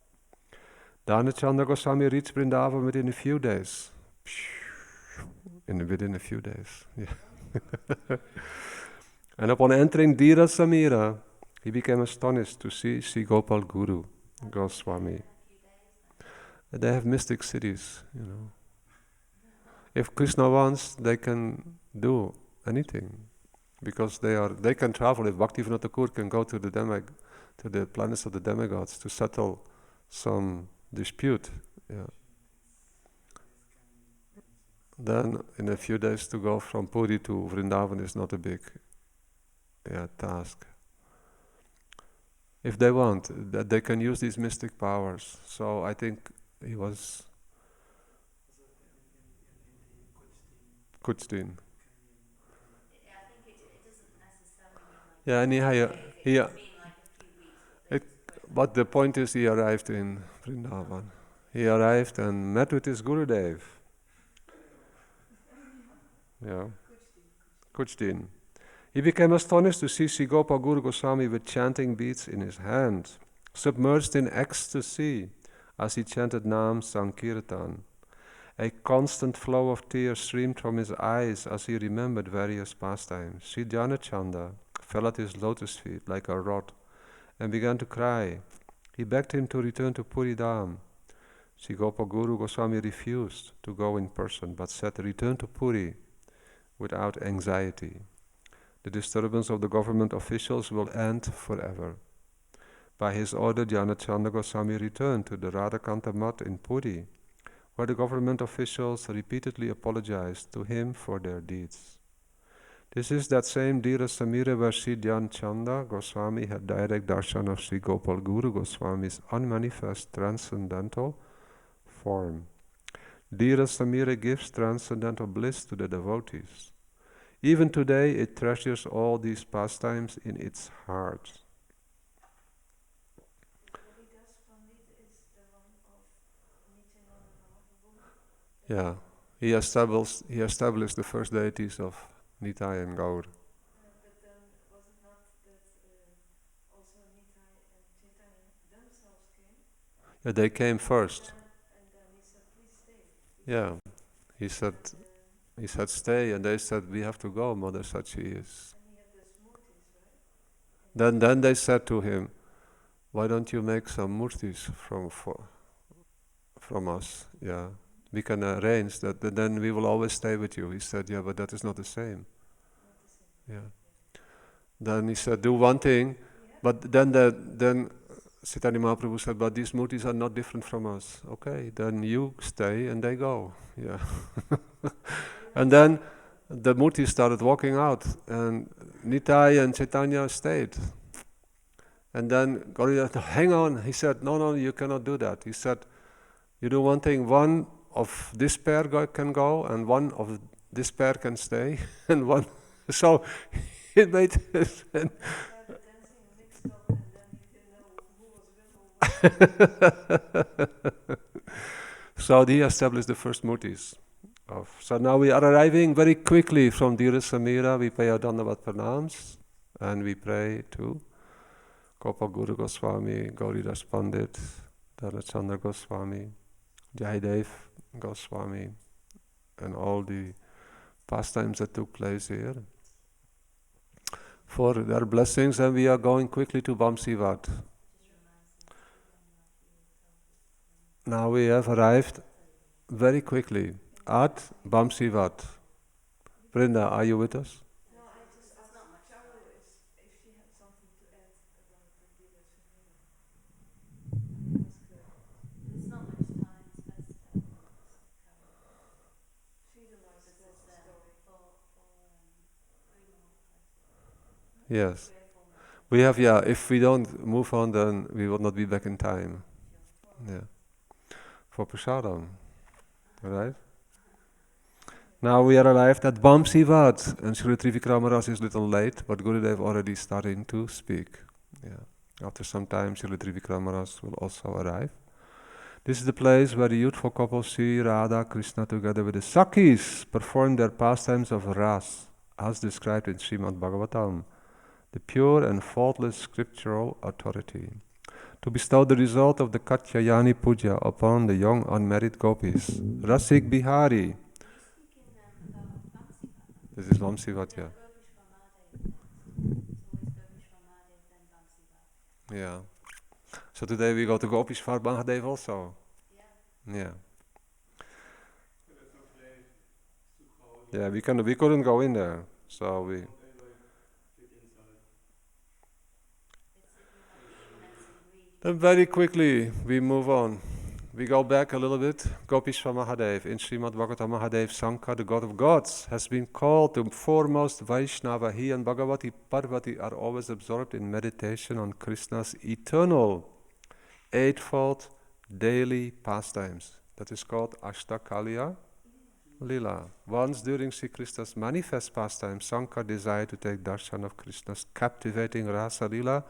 Janachanda Goswami reached Vrindavan within a few days. Within a few days. Yeah. And upon entering Dira Samira, he became astonished to see Sri Gopal Guru Goswami. They have mystic cities, you know. If Krishna wants, they can do anything, because they can travel. If Bhaktivinoda Thakur can go to the planets of the demigods to settle some dispute, yeah. Then in a few days to go from Puri to Vrindavan is not a big task. If they want, that they can use these mystic powers. So I think he was Kutstin. I think it doesn't necessarily mean like Yeah, anyhow, it could mean like a few weeks. but the point is, he arrived in Vrindavan. He arrived and met with his Gurudev. Yeah, Kutstin. He became astonished to see Sri Gopal Guru Goswami with chanting beads in his hand, submerged in ecstasy as he chanted Nam Sankirtan. A constant flow of tears streamed from his eyes as he remembered various pastimes. Sri Janachanda fell at his lotus feet like a rod and began to cry. He begged him to return to Puri Dham. Sri Gopal Guru Goswami refused to go in person, but said, "Return to Puri without anxiety. The disturbance of the government officials will end forever." By his order, Janachanda Goswami returned to the Radhakanta Math in Puri, where the government officials repeatedly apologized to him for their deeds. This is that same Dira Samira where Sri Dhyanchanda Goswami had direct darshan of Sri Gopal Guru Goswami's unmanifest transcendental form. Dira Samira gives transcendental bliss to the devotees. Even today, it treasures all these pastimes in its heart. Yeah, he established the first deities of Nitai and Gaur. But then was it not that also Nitai and Chaitanya themselves came? Yeah, they came first. And then he said, "Please stay." Yeah, he said stay, and they said, "We have to go, Mother Sachi is." And he had the smoothies, right? Then they said to him, "Why don't you make some murtis from us? Yeah, we can arrange that. Then we will always stay with you." He said, "Yeah, but that is not the same." Yeah. Then he said, "Do one thing," but then Chaitanya Mahaprabhu said, "But these murtis are not different from us." Okay, then you stay and they go. Yeah. And then the murtis started walking out, and Nitai and Chaitanya stayed. And then Gauriya said, "Hang on." He said, No, you cannot do that." He said, "You do one thing, one of this pair can go, and one of this pair can stay, and one." So it made sense. Started dancing mixed up, and then he didn't know who was with who. So he established the first murtis. So now we are arriving very quickly from Dira Samira. We pay our Dandavat Pranams and we pray to Gopal Guru Goswami, Gauridas Pandit, Dhanachandra Goswami, Jayadev Goswami, and all the pastimes that took place here for their blessings. And we are going quickly to Bamsivat. Now we have arrived very quickly at Bamsivat. Brinda, are you with us? No, I just asked Charlie if she had something to add about the Dira Samira. There's not much time specified. She's a nice story. Yes. We have, if we don't move on, then we will not be back in time. Yeah. For Prasadam. Right? Now we are arrived at Vamsivat, and Sri Trivikram Maharaj is a little late, but Gurudev already starting to speak. Yeah. After some time, Sri Trivikram Maharaj will also arrive. This is the place where the youthful couple Sri Radha Krishna together with the Sakhis perform their pastimes of Ras, as described in Srimad Bhagavatam, the pure and faultless scriptural authority, to bestow the result of the Katyayani Puja upon the young unmarried gopis. Rasik Bihari. This is Vamsivat, yeah. Yeah. So today we go to Gopishvar Mahadev also. Yeah. Yeah, we couldn't go in there, so we. Then very quickly we move on. We go back a little bit. Gopishvar Mahadev in Srimad Bhagavatam Mahadev Sankar, the God of gods, has been called the foremost Vaishnava. He and Bhagavati Parvati are always absorbed in meditation on Krishna's eternal, eightfold daily pastimes. That is called Ashtakaliya Lila. Once during Sri Krishna's manifest pastime, Sankar desired to take darshan of Krishna's captivating Rasa Lila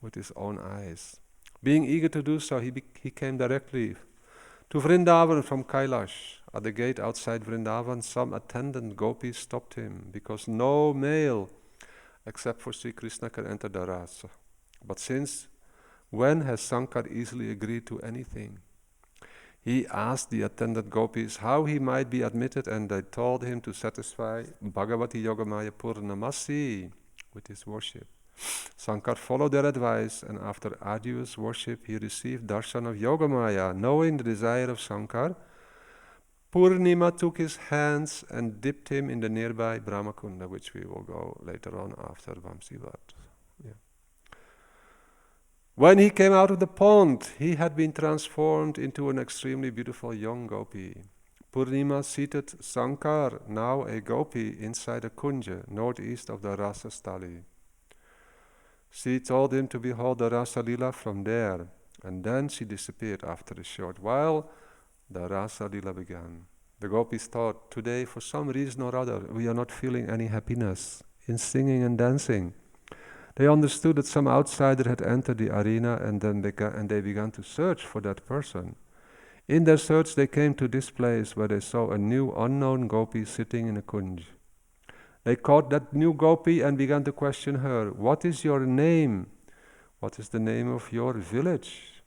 with his own eyes. Being eager to do so, he came directly to Vrindavan from Kailash. At the gate outside Vrindavan, some attendant gopis stopped him, because no male except for Sri Krishna can enter the rasa. But since when has Sankar easily agreed to anything? He asked the attendant gopis how he might be admitted, and they told him to satisfy Bhagavati Yogamaya Purnamasi with his worship. Sankar followed their advice, and after arduous worship he received darshan of Yogamaya. Knowing the desire of Sankar, Purnima took his hands and dipped him in the nearby Brahmakunda, which we will go later on after Vamsivat. Yeah. When he came out of the pond, he had been transformed into an extremely beautiful young gopi. Purnima seated Sankar, now a gopi, inside a kunja, northeast of the Rasa Stali. She told him to behold the Rasa Lila from there, and then she disappeared. After a short while, the Rasa Lila began. The gopis thought, today, for some reason or other, we are not feeling any happiness in singing and dancing. They understood that some outsider had entered the arena, and then they began to search for that person. In their search, they came to this place where they saw a new unknown gopi sitting in a kunj. They caught that new gopi and began to question her. What is your name? What is the name of your village?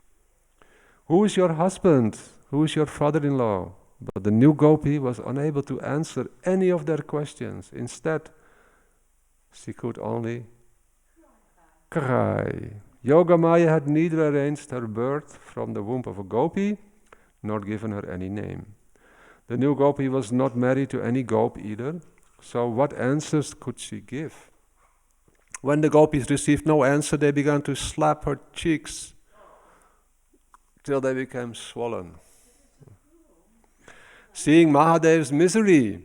Who is your husband? Who is your father-in-law? But the new gopi was unable to answer any of their questions. Instead, she could only cry. Yogamaya had neither arranged her birth from the womb of a gopi, nor given her any name. The new gopi was not married to any gop either. So what answers could she give? When the gopis received no answer, they began to slap her cheeks till they became swollen. Seeing Mahadev's misery,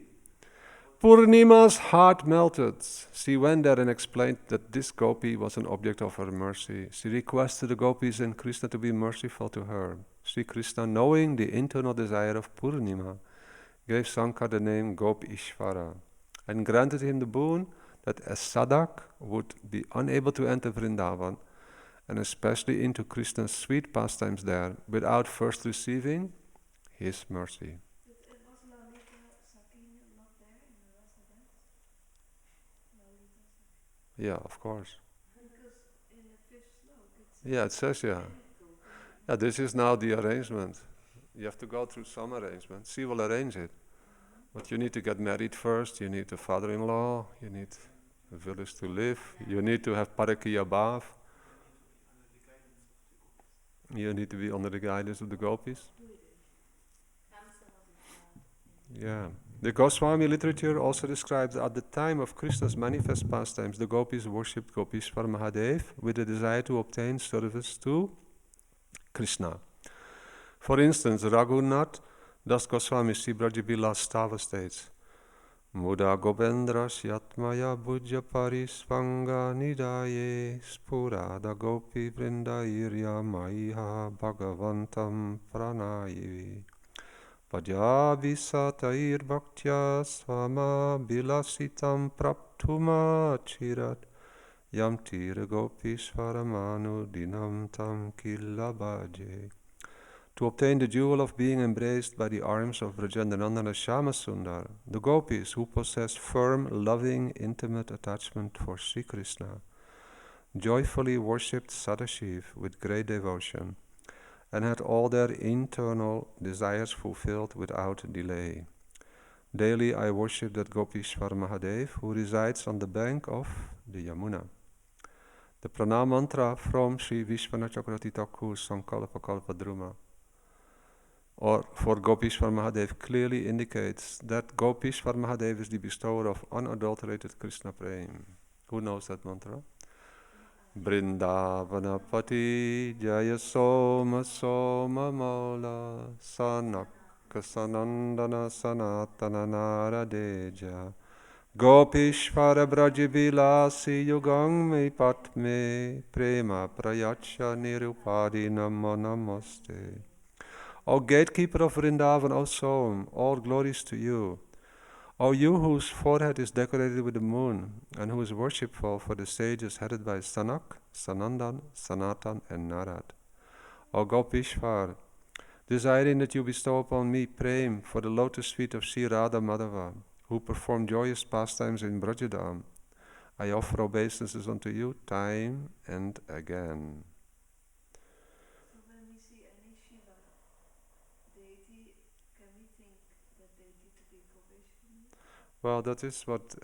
Purnima's heart melted. She went there and explained that this gopi was an object of her mercy. She requested the gopis and Krishna to be merciful to her. Sri Krishna, knowing the internal desire of Purnima, gave Sankar the name Gop Ishvara, and granted him the boon that as Sadak would be unable to enter Vrindavan, and especially into Krishna's sweet pastimes there, without first receiving his mercy. But was Lalita Sakini not there in the rasa dance? Lalita Sakini. Yeah, of course. Because in the fifth slok Yeah, it says, yeah. Yeah, this is now the arrangement. You have to go through some arrangement. She will arrange it. But you need to get married first, you need a father-in-law, you need a village to live, you need to have Parakiya Bhav. You need to be under the guidance of the gopis. Yeah. The Goswami literature also describes that at the time of Krishna's manifest pastimes, the gopis worshipped Gopishvar Mahadev with the desire to obtain service to Krishna. For instance, Raghunath Das Goswami Sri Brajabila Stava states, Muda Gobendra Syatmaya Bhujya Parisvanga Nidaye Spurada Gopi Vrindairya Maiha Bhagavantam Pranayi Pajavisatair bhaktya swama bilasitam praptuma chirat yam tira gopishvaramanu dinam tam kilabaje. To obtain the jewel of being embraced by the arms of Brajanath and Shyamasundar, the gopis who possess firm, loving, intimate attachment for Sri Krishna, joyfully worshipped Sadashiv with great devotion, and had all their internal desires fulfilled without delay. Daily I worship that Gopishwar Mahadev who resides on the bank of the Yamuna. The pranam mantra from Sri Vishwanath Chakravarti Thakur's Sankalpa Kalpa Druma, or for Gopishwar Mahadev, clearly indicates that Gopishwar Mahadev is the bestower of unadulterated Krishna Prem. Who knows that mantra? Vrindavanapati Jaya Soma Soma Mola Sanaka Sanandana Sanatana Naradeja Gopishvara Brajibilasi Yugang Me Patme Prema Prayacha Nirupadi Namo Namaste. O gatekeeper of Vrindavan, O Som, all glories to you. O you whose forehead is decorated with the moon, and who is worshipful for the sages headed by Sanak, Sanandan, Sanatan, and Narad. O Gopishvar, desiring that you bestow upon me prem for the lotus feet of Sri Radha Madhava, who perform joyous pastimes in Brajadam, I offer obeisances unto you time and again. So when we see any Shiva deity, can we think that deity to be Gopeshwar? Well, that is what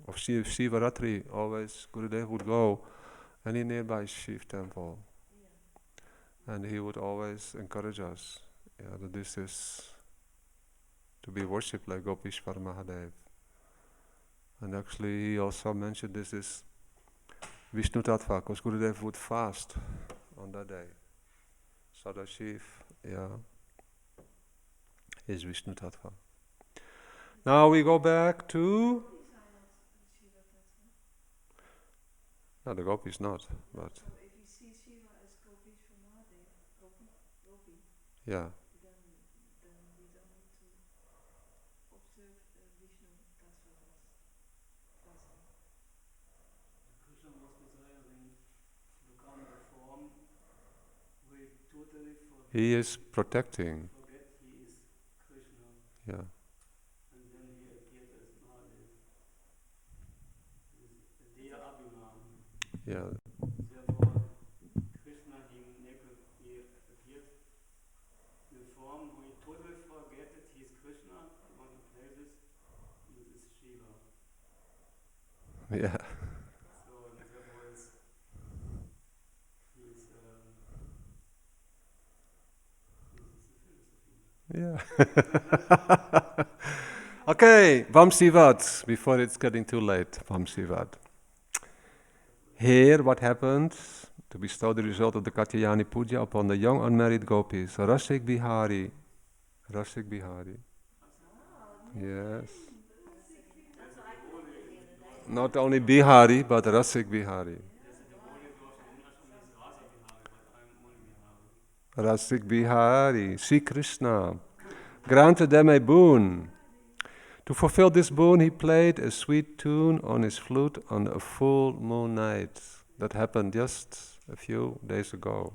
of Shivaratri always Gurudev would go any nearby Shiv temple, and he would always encourage us that this is to be worshipped like Gopishwar Mahadev. And actually he also mentioned this is Vishnu Tattva, because Gurudev would fast on that day. Sadashiv, is Vishnu Tattva. Now we go back to... No, the Gopi is not, but... So if you see Shiva as Gopishwar Mahadev, Gopi, yeah. then we don't need to observe Vishnu Tattva fasting. Krishna was desiring to become a form where he totally He is protecting. forget he is Krishna, Yeah. and then he appeared as Mahadev. Deya Abhiman. Yeah. Therefore, Krishna he appeared in a form where he totally forget that he is Krishna, he want to play this, and this is Shiva. Yeah. So therefore he's Yeah. Okay, Vamsivat, before it's getting too late, Vamsivat. Here, what happened to bestow the result of the Katyayani Puja upon the young unmarried gopis, Rasik Bihari. Rasik Bihari. Yes. Not only Bihari, but Rasik Bihari. Rasik Bihari, Sri Krishna, granted them a boon. To fulfill this boon, he played a sweet tune on his flute on a full moon night. That happened just a few days ago.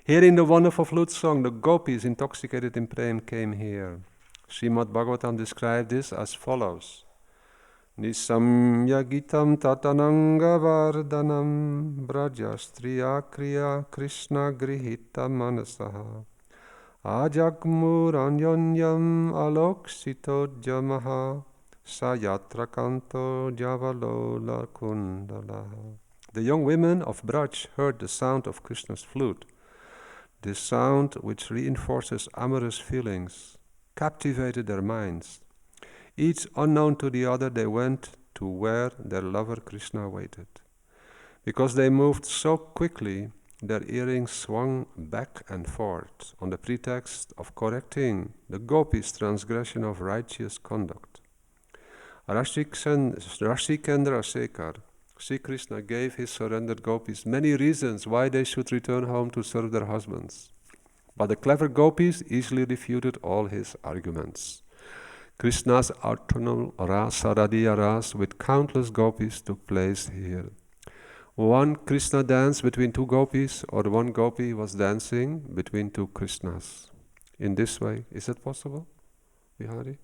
Hearing the wonderful flute song, the gopis intoxicated in prem came here. Srimad Bhagavatam described this as follows. Nisamya gitam tatananga vardhanam brajastriya kriya krishna grihita manasaha ajagmuranyonyam aloksitodjamaha sayatra kanto javalola kundalaha. The young women of Braj heard the sound of Krishna's flute. This sound, which reinforces amorous feelings, captivated their minds. Each unknown to the other, they went to where their lover Krishna waited. Because they moved so quickly, their earrings swung back and forth on the pretext of correcting the gopis' transgression of righteous conduct. Rasikendra Sekar, Sri Krishna gave his surrendered gopis many reasons why they should return home to serve their husbands. But the clever gopis easily refuted all his arguments. Krishna's autumnal rasa, Radhiya ras, with countless gopis took place here. One Krishna danced between two gopis, or one gopi was dancing between two Krishnas. In this way, is it possible, Vihari?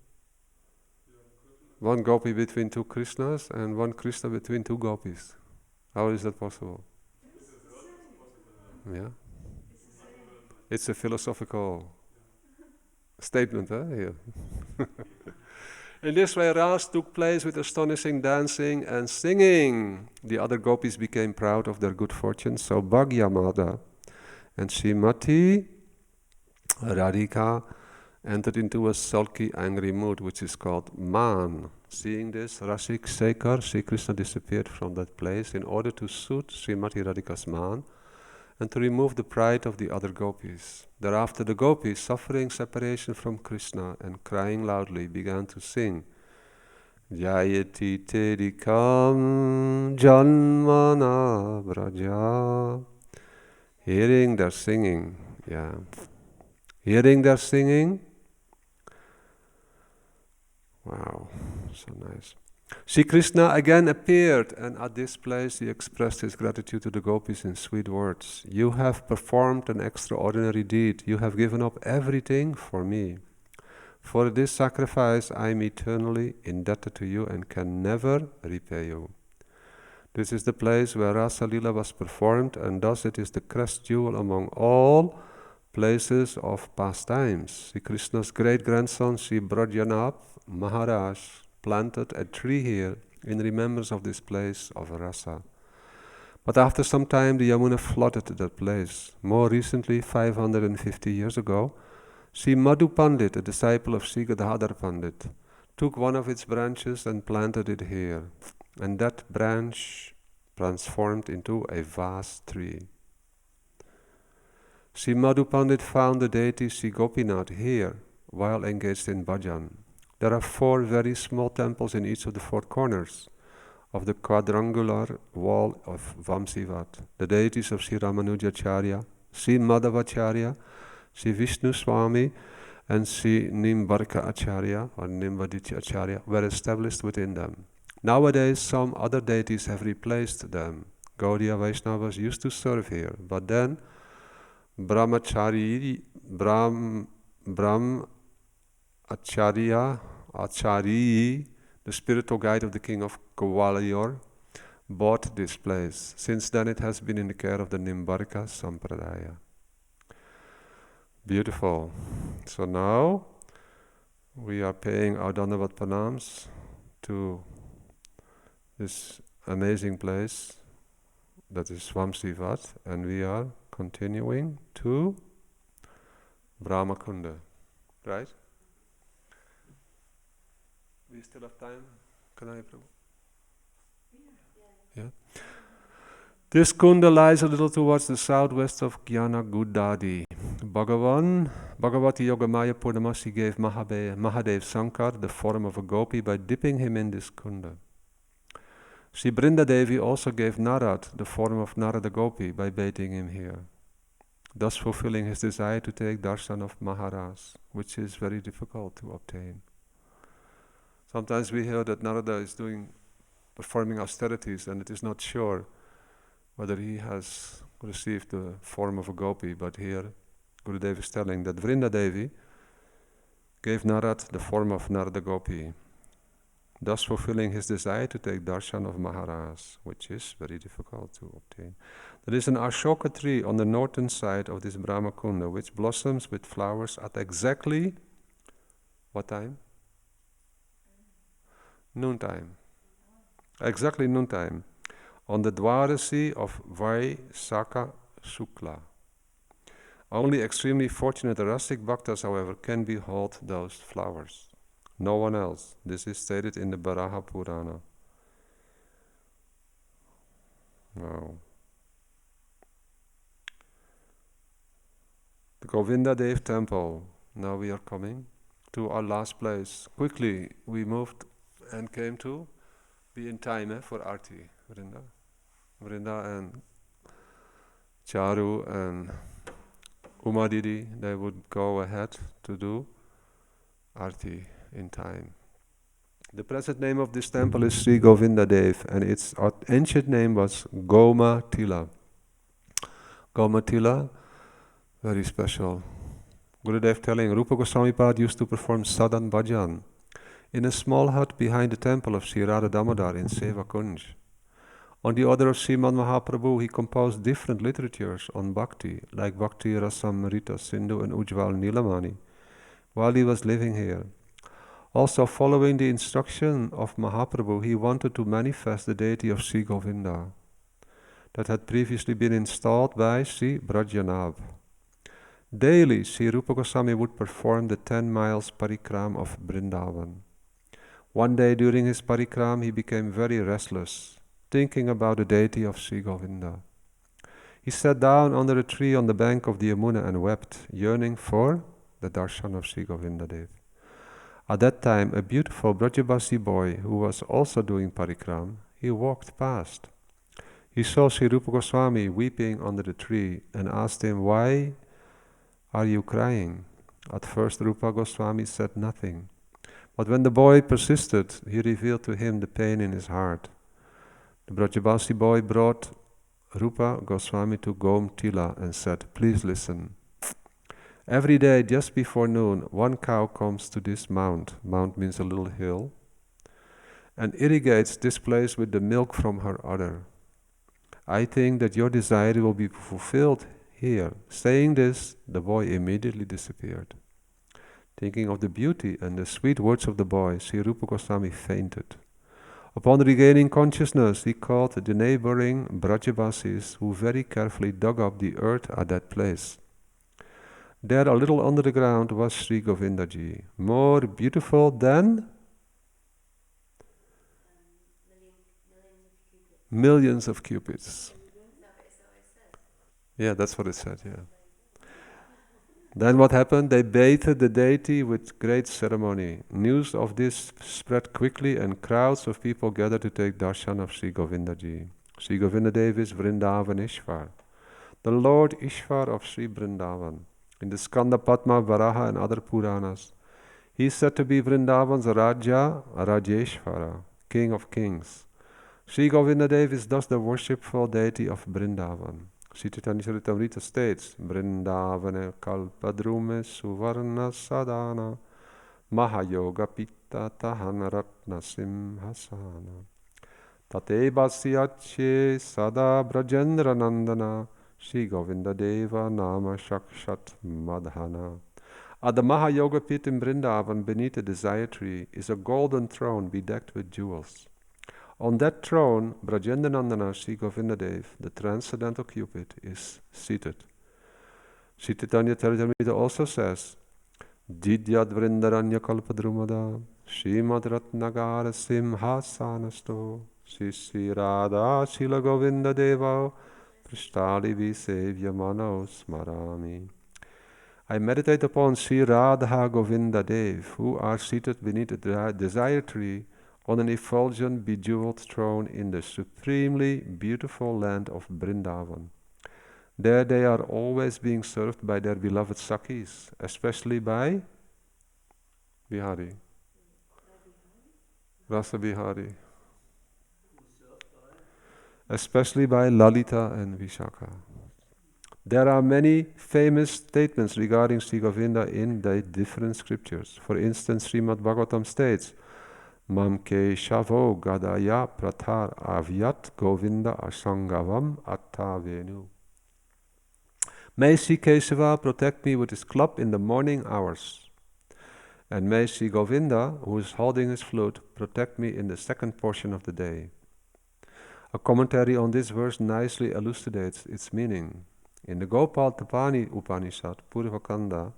One gopi between two Krishnas and one Krishna between two gopis. How is that possible? Yeah. It's a philosophical statement, huh? Here. In this way, Ras took place with astonishing dancing and singing. The other gopis became proud of their good fortune. So Bhagyamata and Srimati Radhika entered into a sulky, angry mood, which is called Man. Seeing this, Rasik Sekar, Sri Krishna disappeared from that place in order to soothe Srimati Radhika's man and to remove the pride of the other gopis. Thereafter the gopis, suffering separation from Krishna and crying loudly, began to sing Jayati Terikam Janmana Braja. Hearing their singing, hearing their singing, wow, so nice. Sri Krishna again appeared, and at this place he expressed his gratitude to the gopis in sweet words. You have performed an extraordinary deed. You have given up everything for me. For this sacrifice I am eternally indebted to you and can never repay you. This is the place where Rasa Lila was performed, and thus it is the crest jewel among all places of pastimes. Sri Krishna's great-grandson, Sri Brajanath Maharaj, planted a tree here in remembrance of this place of rasa. But after some time the Yamuna flooded that place. More recently, 550 years ago, Sri Madhu Pandit, a disciple of Sri Gadadhar Pandit, took one of its branches and planted it here. And that branch transformed into a vast tree. Sri Madhu Pandit found the deity Sri Gopinath here while engaged in bhajan. There are 4 very small temples in each of the 4 corners of the quadrangular wall of Vamsivat. The deities of Sri Ramanujacharya, Sri Madhavacharya, Sri Vishnu Swami, and Sri Nimbarka Acharya or Nimvaditya Acharya were established within them. Nowadays, some other deities have replaced them. Gaudiya Vaishnavas used to serve here, but then Brahmacharya, Acharyi, the spiritual guide of the king of Gwalior, bought this place. Since then it has been in the care of the Nimbarka Sampradaya. Beautiful. So now we are paying our Dandavat Pranams to this amazing place that is Vamsivat, and we are continuing to Brahmakunda. Right? We still have time? Kanai Prabhu? Yeah. This kunda lies a little towards the southwest of Jnana Gudadi. Bhagavati Yogamaya Purnamasi gave Mahadev Sankar the form of a gopi by dipping him in this kunda. Sri Brinda Devi also gave Narad the form of Narada Gopi by bathing him here, thus fulfilling his desire to take darshan of Maharaj, which is very difficult to obtain. Sometimes we hear that Narada is performing austerities, and it is not sure whether he has received the form of a gopi, but here Gurudev is telling that Vrinda Devi gave Narad the form of Narada Gopi, thus fulfilling his desire to take darshan of Maharaj, which is very difficult to obtain. There is an Ashoka tree on the northern side of this Brahmakunda, which blossoms with flowers at exactly what time? Noontime. Exactly noontime. On the Dwarasi of Vaisakha Shukla. Only extremely fortunate Rasik Bhaktas, however, can behold those flowers. No one else. This is stated in the Baraha Purana. Wow. The Govinda Dev temple. Now we are coming to our last place. Quickly, we moved and came to be in time for Arti. Vrinda and Charu and Uma Didi, they would go ahead to do Arti in time. The present name of this temple is Sri Govinda Dev, and its ancient name was Goma Tila. Goma Tila, very special. Gurudev telling, Rupa Goswami Pad used to perform sadhan bhajan in a small hut behind the temple of Sri Radha Damodar in Seva Kunj. On the order of Srimad Mahaprabhu, he composed different literatures on bhakti, like Bhakti Rasamrita Sindhu and Ujjwal Nilamani, while he was living here. Also, following the instruction of Mahaprabhu, he wanted to manifest the deity of Sri Govinda that had previously been installed by Sri Brajanath. Daily, Sri Rupa Goswami would perform the 10 miles parikram of Vrindavan. One day during his parikram, he became very restless, thinking about the deity of Sri Govinda. He sat down under a tree on the bank of the Yamuna and wept, yearning for the darshan of Sri Govinda Dev. At that time, a beautiful Brajabasi boy who was also doing parikram, he walked past. He saw Sri Rupa Goswami weeping under the tree and asked him, "Why are you crying?" At first Rupa Goswami said nothing. But when the boy persisted, he revealed to him the pain in his heart. The Brajabasi boy brought Rupa Goswami to Gom Tila and said, "Please listen. Every day just before noon, one cow comes to this mount," mount means a little hill, "and irrigates this place with the milk from her udder. I think that your desire will be fulfilled here." Saying this, the boy immediately disappeared. Thinking of the beauty and the sweet words of the boy, Sri Rupa Goswami fainted. Upon regaining consciousness, he called the neighboring Brajabasis, who very carefully dug up the earth at that place. There, a little under the ground, was Sri Govindaji, more beautiful than millions of cupids. Yeah, that's what it said, yeah. Then what happened? They bathed the deity with great ceremony. News of this spread quickly and crowds of people gathered to take darshan of Sri Govindaji. Sri Govinda Dev is Vrindavan Ishvar, the Lord Ishvar of Sri Vrindavan. In the Skanda Padma, Varaha and other Puranas, he is said to be Vrindavan's Raja Rajeshvara, King of Kings. Sri Govinda Dev is thus the worshipful deity of Vrindavan. Sri Chaitanya Charitamrita states, Vrindavane kalpadrume suvarna sadana mahayoga pitta tahana ratna simhasana tate basyache sada brajendra nandana Sri Govinda Deva nama shakshat madhana. At the Mahayoga pit in Vrindavan, beneath the desire tree, is a golden throne bedecked with jewels. On that throne, Brajendanandana Sri Govinda Dev, the transcendental Cupid, is seated. Sri Chaitanya Charitamrita also says, Didyad Vrindaranya Kalpadrumada Srimad Ratnagara Simhasanasto Sri Radha Shila Govinda Deva Prishtali Visevya Mano Smarami. I meditate upon Sri Radha Govinda Dev, who are seated beneath the desire tree on an effulgent, bejeweled throne in the supremely beautiful land of Vrindavan. There they are always being served by their beloved Sakhis, especially by Bihari, Rasa Bihari, especially by Lalita and Vishakha. There are many famous statements regarding Sri Govinda in the different scriptures. For instance, Srimad Bhagavatam states, Mam Keshavo Gadaya Prathar Avyat Govinda Asangavam Attavenu. May Sri Kesava protect me with his club in the morning hours. And may Sri Govinda, who is holding his flute, protect me in the second portion of the day. A commentary on this verse nicely elucidates its meaning. In the Gopal Tapani Upanishad, Purvakanda,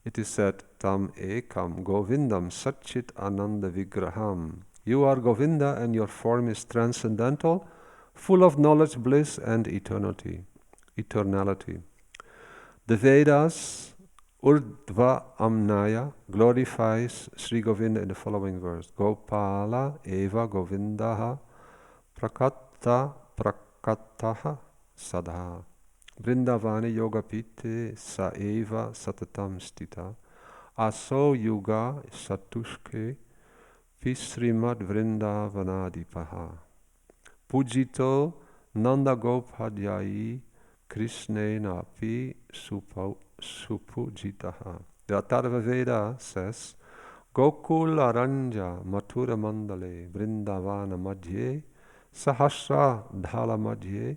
it is said, Tam ekam Govindam Satchit Ananda Vigraham. You are Govinda and your form is transcendental, full of knowledge, bliss and eternality. The Vedas, Urdhva Amnaya, glorifies Sri Govinda in the following verse. Gopala eva Govindaha prakatta prakataha sadha. Vrindavane yogapite sa eva satatam stita. Aso yuga satushke visrimad vrindavanadipaha. Pujito Nanda Gopadhyai Krishnena api supujitaha. The Atharva Veda says, Gokula Ranja Mathura Mandale Vrindavana Madhye Sahasra Dhala Madhye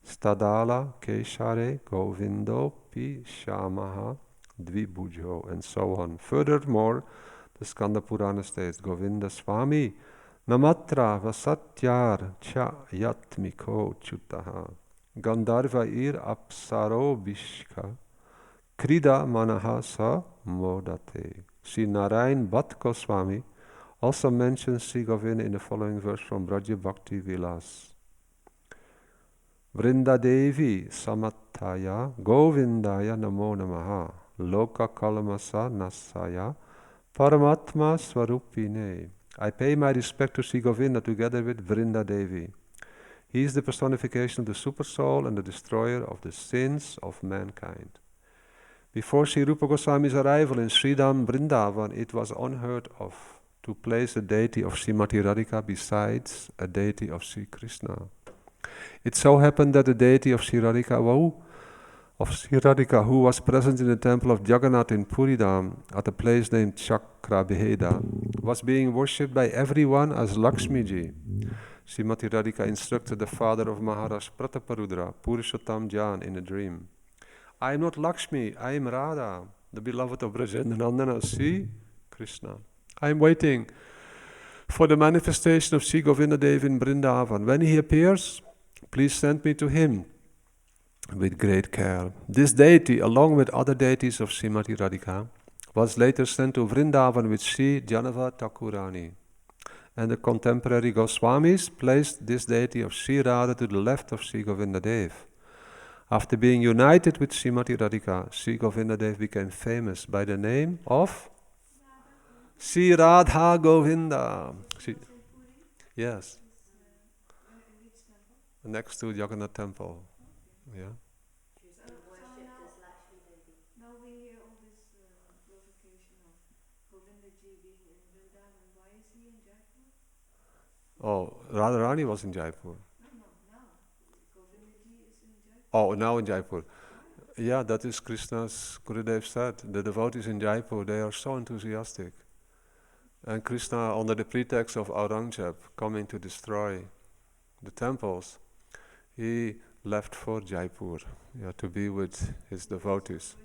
Stadala Keshare Govindo Pi Shamaha Dvibhujo, and so on. Furthermore, the Skanda Purana states, Govinda Swami Namatra Vasatyar Cha Yatmiko Chutaha Gandharva Ir Apsaro Vishka Krida Manaha Sa Modate. Sri Narayan Bhatt Goswami also mentions Sri Govinda in the following verse from Braja Bhakti Vilas. Vrinda Devi Samattaya Govindaya Namo Namaha Loka Kalamasa Nasaya Paramatma Swarupine. I pay my respect to Sri Govinda together with Vrinda Devi. He is the personification of the super soul and the destroyer of the sins of mankind. Before Sri Rupa Goswami's arrival in Sridham Vrindavan, it was unheard of to place a deity of Srimati Radhika besides a deity of Sri Krishna. It so happened that the deity of Sri Radhika, who was present in the temple of Jagannath in Puridam at a place named Chakrabheda, was being worshipped by everyone as Lakshmiji. Srimati Radhika instructed the father of Maharaj Prataparudra, Purushottam Jan, in a dream. I am not Lakshmi, I am Radha, the beloved of Brajendra. See, Krishna. I am waiting for the manifestation of Sri Govinda Dev in Vrindavan. When he appears, please send me to him with great care. This deity, along with other deities of Srimati Radhika, was later sent to Vrindavan with Sri Janava Thakurani. And the contemporary Goswamis placed this deity of Sri Radha to the left of Sri Govinda Dev. After being united with Srimati Radhika, Sri Govinda Dev became famous by the name of Sri Radha Govinda. Yes. Next to Jagannath Temple. Yeah. Now we hear all this glorification of Govindaji being in Vrindavan. Why is he in Jaipur? Oh, Radharani was in Jaipur. No, now. Govindaji is in Jaipur. Oh, now in Jaipur. Yeah, that is Krishna's, Gurudev said. The devotees in Jaipur, they are so enthusiastic. And Krishna, under the pretext of Aurangzeb coming to destroy the temples, he left for Jaipur, to be with his devotees.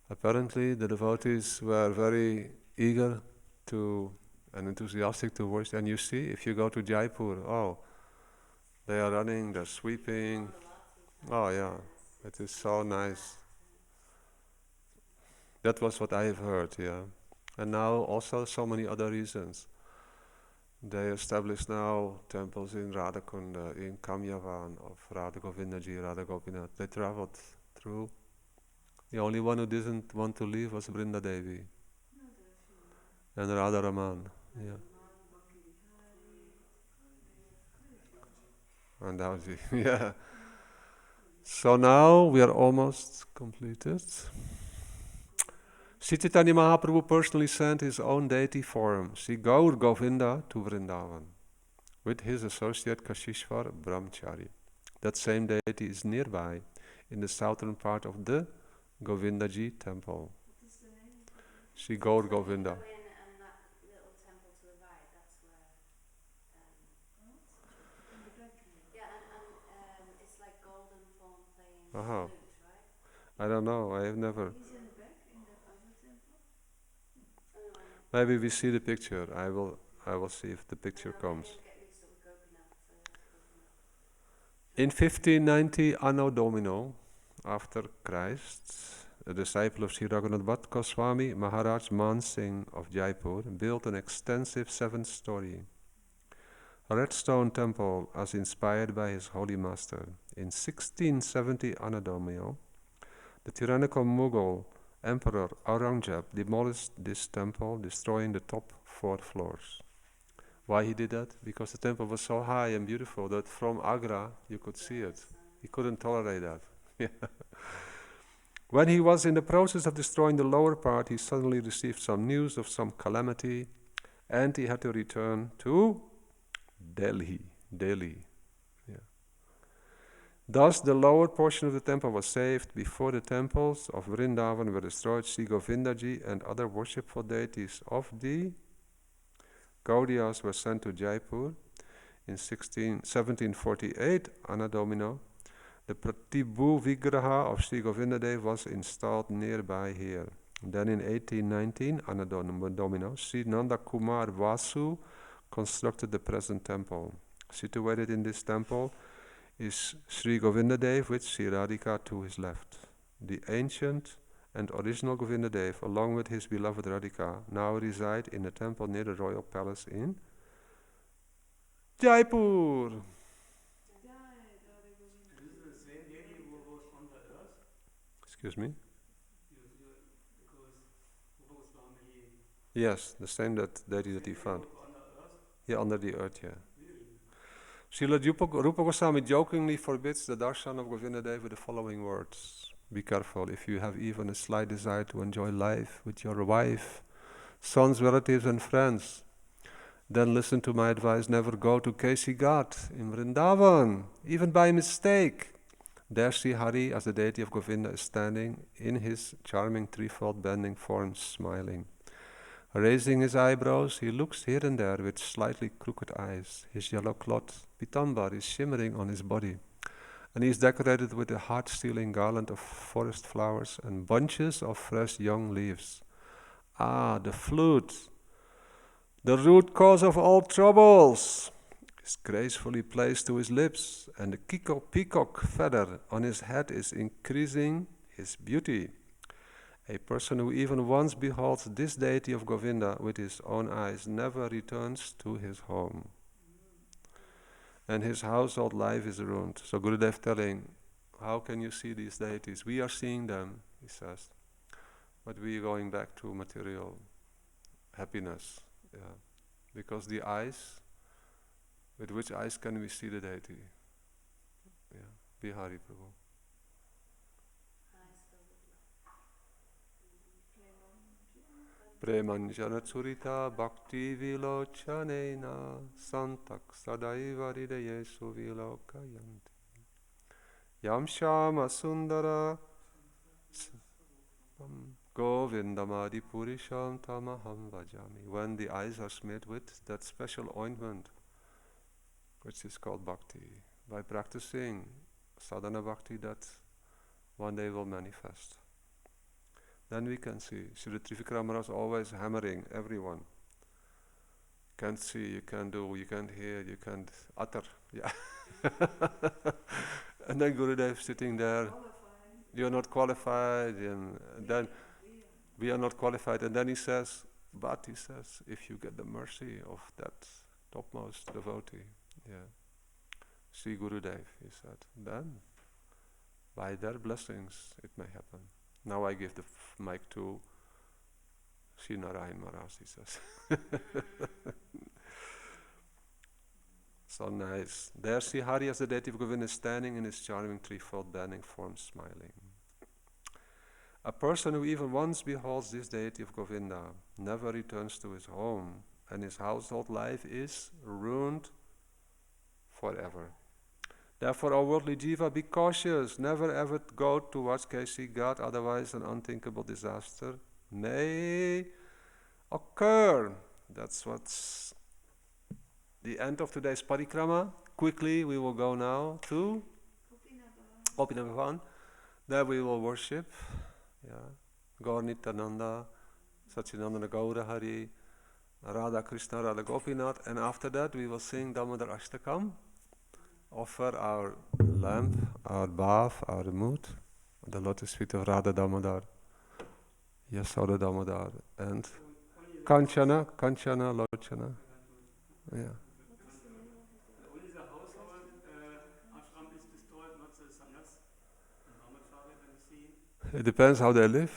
Apparently, the devotees were very eager to and enthusiastic to worship. And you see, if you go to Jaipur, they are running, they're sweeping. Oh yeah, it is so nice. That was what I have heard, yeah. And now also so many other reasons. They establish now temples in Radhakunda, in Kamyavan, of Radha Govindaji, Radha Gopinath. They traveled through. The only one who didn't want to leave was Vrinda Devi. And Radha Raman, yeah. And Dauji, yeah. So now we are almost completed. Sri Chaitanya Mahaprabhu personally sent his own deity form, Sri Gaur Govinda, to Vrindavan with his associate Kashishvar Brahmachari. That same deity is nearby in the southern part of the Govindaji temple. Sri Gaur Govinda. And that little temple to the right, that's where. And it's like golden fawn playing flute, right? I don't know. I have never. He's in the back in that other temple. Maybe we see the picture. I will see if the picture comes. In 1590 Anno Domino, after Christ, a disciple of Sri Raghunath Bhatt Goswami, Maharaj Man Singh of Jaipur built an extensive 7-story red stone temple as inspired by his holy master. In 1670 Anno Domino, the tyrannical Mughal Emperor Aurangzeb demolished this temple, destroying the top 4 floors. Why he did that? Because the temple was so high and beautiful that from Agra you could see it. He couldn't tolerate that. Yeah. When he was in the process of destroying the lower part, he suddenly received some news of some calamity, and he had to return to Delhi. Yeah. Thus, the lower portion of the temple was saved. Before the temples of Vrindavan were destroyed, Sri Govindaji and other worshipful deities of the Gaudiyas were sent to Jaipur. In 1748, Anno Domino, the Pratibhu Vigraha of Sri Govindadev was installed nearby here. Then in 1819, Anno Domino, Sri Nanda Kumar Vasu constructed the present temple. Situated in this temple is Sri Govindadev with Sri Radhika to his left. The ancient and original Govindadev, along with his beloved Radhika, now reside in a temple near the royal palace in Jaipur. This is the same lady who was on the earth? Excuse me? Because Rupa Goswami... Yes, the same deity that he found. On the earth? Yeah, under the earth, yeah. Really? Srila Rupa Goswami jokingly forbids the darshan of Govindadev with the following words. Be careful, if you have even a slight desire to enjoy life with your wife, sons, relatives and friends, then listen to my advice, never go to Kesi Ghat in Vrindavan, even by mistake. There Sri Hari, as the deity of Govinda, is standing in his charming threefold bending form, smiling. Raising his eyebrows, he looks here and there with slightly crooked eyes. His yellow cloth, pitambar, is shimmering on his body, and he is decorated with a heart-stealing garland of forest flowers and bunches of fresh young leaves. Ah, the flute, the root cause of all troubles, is gracefully placed to his lips, and the peacock feather on his head is increasing his beauty. A person who even once beholds this deity of Govinda with his own eyes never returns to his home, and his household life is ruined. So Gurudev telling, how can you see these deities? We are seeing them, he says, but we are going back to material happiness. Yeah, because the eyes, with which eyes can we see the deity? Yeah, Bihari Prabhu. Premanjana Churita Bhakti Vilochanena Santak Sadaiva Hridaye Suvilokayanti Yam Shama Sundara Govindamadi Purisham Tamaham Vajami. When the eyes are smeared with that special ointment, which is called Bhakti, by practicing sadhana Bhakti, that one day will manifest. Then we can see. Sri Trivikram Maharaj always hammering everyone. You can't see, you can't do, you can't hear, you can't utter. Yeah. And then Gurudev sitting there. You're not qualified. And then we are not qualified. And then he says, but he says, if you get the mercy of that topmost devotee, yeah, Sri Gurudev, he said, then by their blessings it may happen. Now I give the mic to Sri Narayan Maharaj, he says. So nice. There Sri Hari as the deity of Govinda is standing in his charming threefold bending form, smiling. A person who even once beholds this deity of Govinda never returns to his home, and his household life is ruined forever. Therefore, O worldly jiva, be cautious. Never ever go towards Kesi Ghat, otherwise an unthinkable disaster may occur. That's what's the end of today's parikrama. Quickly, we will go now to Gopinavan. There we will worship Gaur Nityananda, Satchidananda Gaura Hari, Radha Krishna, Radha Gopinath, and after that we will sing Damodar Ashtakam. Offer our lamp, our bath, our mood, the lotus feet of Radha Damodar, Yasoda Damodar, and Kanchana, Lochana. Yeah. Only the household ashram is destroyed, not the sannyas and brahmachari when you see. It depends how they live.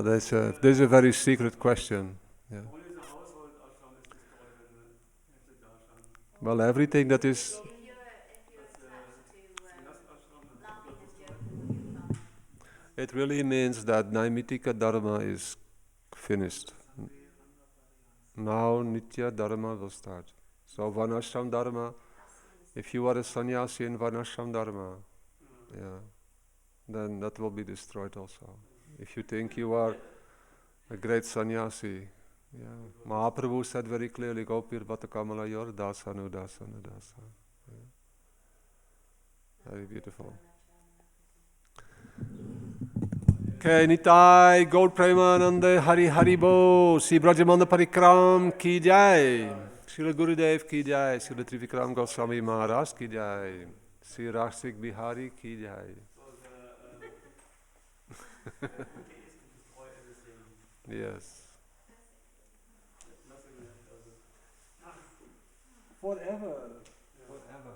This is a very secret question. Yeah. Only the household ashram is destroyed Well, everything that is... If you're attached to laughing and joking with your family. It really means that Naimitika Dharma is finished. Now Nitya Dharma will start. So Varnashram Dharma, if you are a sannyasi in Varnashram Dharma, yeah, then that will be destroyed also. If you think you are a great sannyasi, yeah. Mahaprabhu said very clearly, Gopir Bata Kamala Yor Dasanu Dasanu Dasa. Very beautiful. Okay, Nitai, Gaur Premananda, Hari Haribo, Sri Brajamanda Parikram Ki Jai, Srila Gurudev Ki Jai, Srila Trivikram Goswami Maharaj Ki Jai, Sri Rasik Bihari Ki Jai. So the bouquet is to destroy everything. Yes. Nothing left over. Forever. Forever.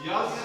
Om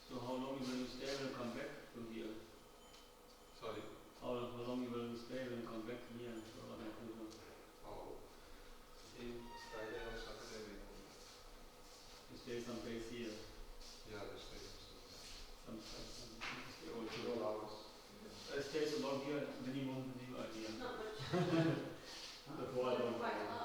So how long you will stay when you come back to here? Sorry. How long you will stay when you come back here? Oh, in Friday or Saturday. You stay some days here. Yeah, the stay. Some stay also. 2 hours. I stay so long here, many months, many idea. Not much. Before I don't know.